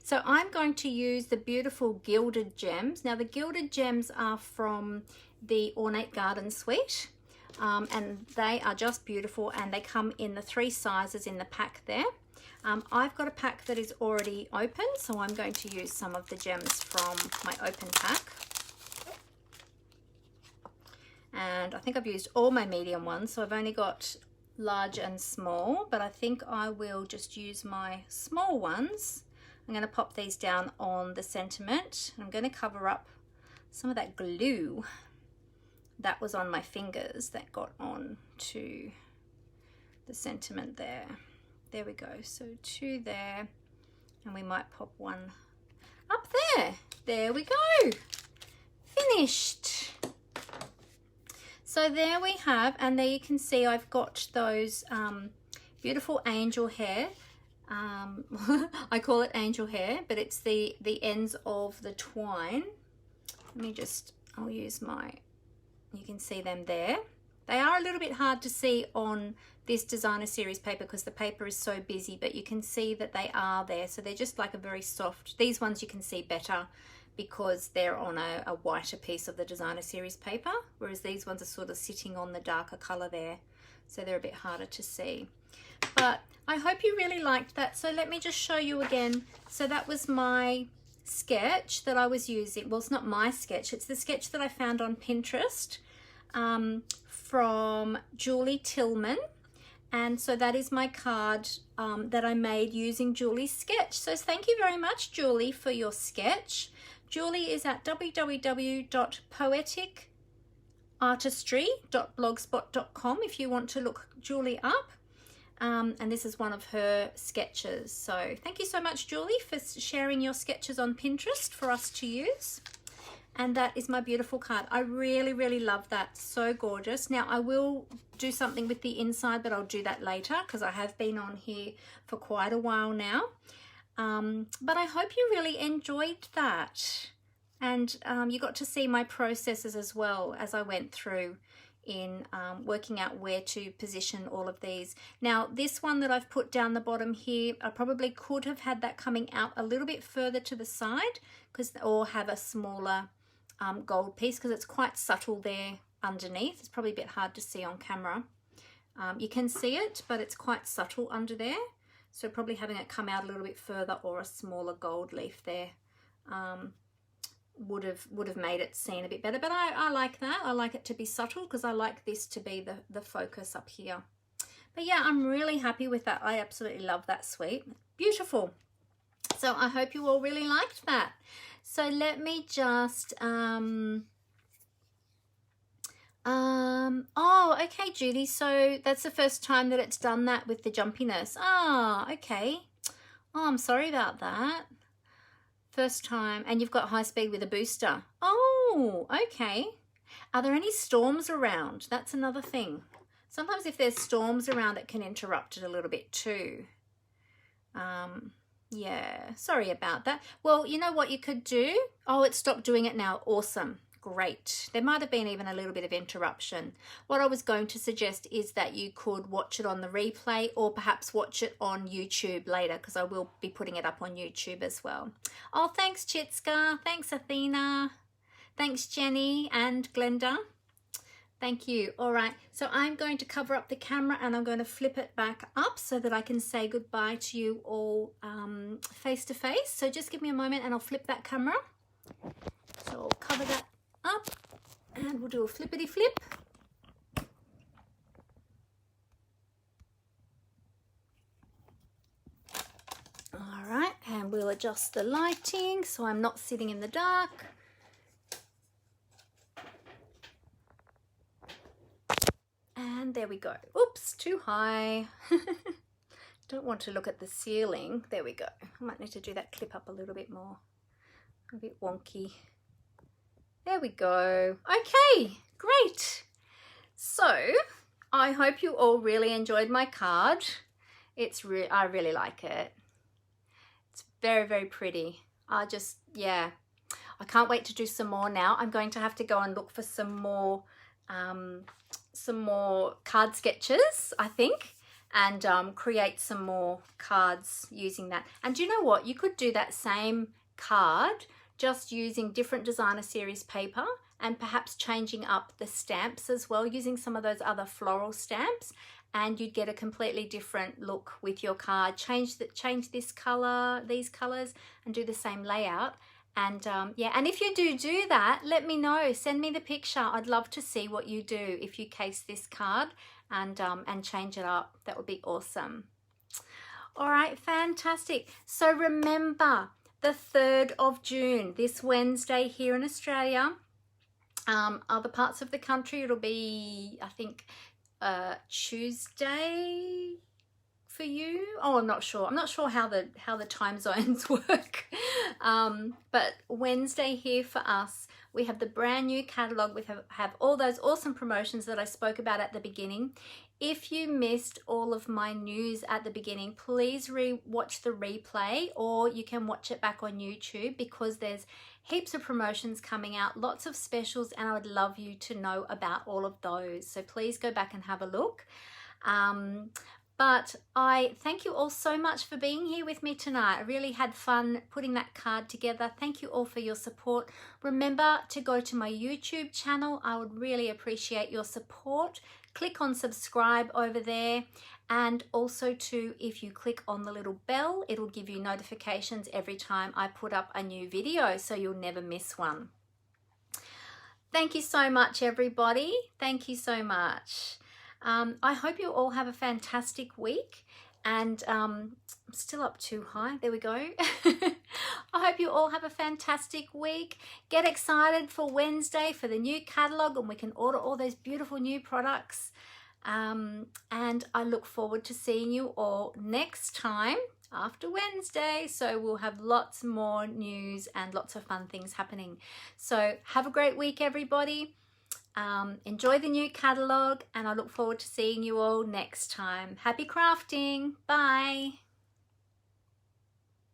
So I'm going to use the beautiful gilded gems. Now the gilded gems are from the Ornate Garden Suite, and they are just beautiful, and they come in the 3 sizes in the pack there. I've got a pack that is already open, so I'm going to use some of the gems from my open pack. And I think I've used all my medium ones, so I've only got large and small, but I think I will just use my small ones. I'm going to pop these down on the sentiment. I'm going to cover up some of that glue that was on my fingers that got on to the sentiment there. There we go. So 2 there, and we might pop 1 up there. There we go. Finished. So there we have, and there you can see I've got those beautiful angel hair. I call it angel hair, but it's the ends of the twine. Let me just, I'll use my, you can see them there. They are a little bit hard to see on this designer series paper because the paper is so busy, but you can see that they are there. So they're just like a very soft, these ones you can see better because they're on a whiter piece of the designer series paper, whereas these ones are sort of sitting on the darker color there. So they're a bit harder to see. But I hope you really liked that. So let me just show you again. So that was my sketch that I was using. Well, it's not my sketch. It's the sketch that I found on Pinterest from Julie Tillman. And so that is my card that I made using Julie's sketch. So thank you very much, Julie, for your sketch. Julie is at www.poeticartistry.blogspot.com if you want to look Julie up. And this is one of her sketches. So thank you so much, Julie, for sharing your sketches on Pinterest for us to use. And that is my beautiful card. I really, really love that. So gorgeous. Now I will do something with the inside, but I'll do that later because I have been on here for quite a while now. But I hope you really enjoyed that. And you got to see my processes as well as I went through in working out where to position all of these. Now this one that I've put down the bottom here, I probably could have had that coming out a little bit further to the side or have a smaller gold piece because it's quite subtle there underneath. It's probably a bit hard to see on camera. You can see it, but it's quite subtle under there. So probably having it come out a little bit further or a smaller gold leaf there would have made it seen a bit better. But I like that. I like it to be subtle because I like this to be the focus up here. But yeah, I'm really happy with that. I absolutely love that suite. Beautiful. So I hope you all really liked that. So let me just oh, okay, Judy. So that's the first time that it's done that with the jumpiness. Ah, okay. Oh, I'm sorry about that. First time. And you've got high speed with a booster. Oh, okay. Are there any storms around? That's another thing. Sometimes if there's storms around, it can interrupt it a little bit too. Yeah, sorry about that. Well, you know what you could do? Oh, it stopped doing it now. Awesome. Great. There might have been even a little bit of interruption. What I was going to suggest is that you could watch it on the replay or perhaps watch it on YouTube later because I will be putting it up on YouTube as well. Oh, thanks, Chitska. Thanks, Athena. Thanks, Jenny and Glenda. Thank you. All right, so I'm going to cover up the camera and I'm going to flip it back up so that I can say goodbye to you all face to face. So just give me a moment and I'll flip that camera. So I'll cover that up and we'll do a flippity flip. All right, and we'll adjust the lighting so I'm not sitting in the dark. And there we go. Oops, too high. Don't want to look at the ceiling. There we go. I might need to do that clip up a little bit more. A bit wonky. There we go. Okay, great. So I hope you all really enjoyed my card. I really like it. It's very, very pretty. Yeah, I can't wait to do some more now. I'm going to have to go and look for some more card sketches, I think, and create some more cards using that. And do you know what? You could do that same card just using different designer series paper and perhaps changing up the stamps as well, using some of those other floral stamps, and you'd get a completely different look with your card. Change this color, these colors, and do the same layout. And yeah, and if you do that, let me know. Send me the picture. I'd love to see what you do if you case this card and change it up. That would be awesome. All right, fantastic. So remember, the 3rd of June, this Wednesday here in Australia. Other parts of the country, it'll be, I think, Tuesday for you. Oh, I'm not sure. I'm not sure how the time zones work. But Wednesday here for us, we have the brand new catalogue. We have all those awesome promotions that I spoke about at the beginning. If you missed all of my news at the beginning, please watch the replay, or you can watch it back on YouTube, because there's heaps of promotions coming out, lots of specials, and I would love you to know about all of those. So please go back and have a look. But I thank you all so much for being here with me tonight. I really had fun putting that card together. Thank you all for your support. Remember to go to my YouTube channel. I would really appreciate your support. Click on subscribe over there. And also too, if you click on the little bell, it'll give you notifications every time I put up a new video, so you'll never miss one. Thank you so much, everybody. Thank you so much. I hope you all have a fantastic week, and I'm still up too high. There we go. I hope you all have a fantastic week. Get excited for Wednesday for the new catalogue, and we can order all those beautiful new products. And I look forward to seeing you all next time after Wednesday. So we'll have lots more news and lots of fun things happening. So have a great week, everybody. Enjoy the new catalogue, and I look forward to seeing you all next time. Happy crafting. Bye.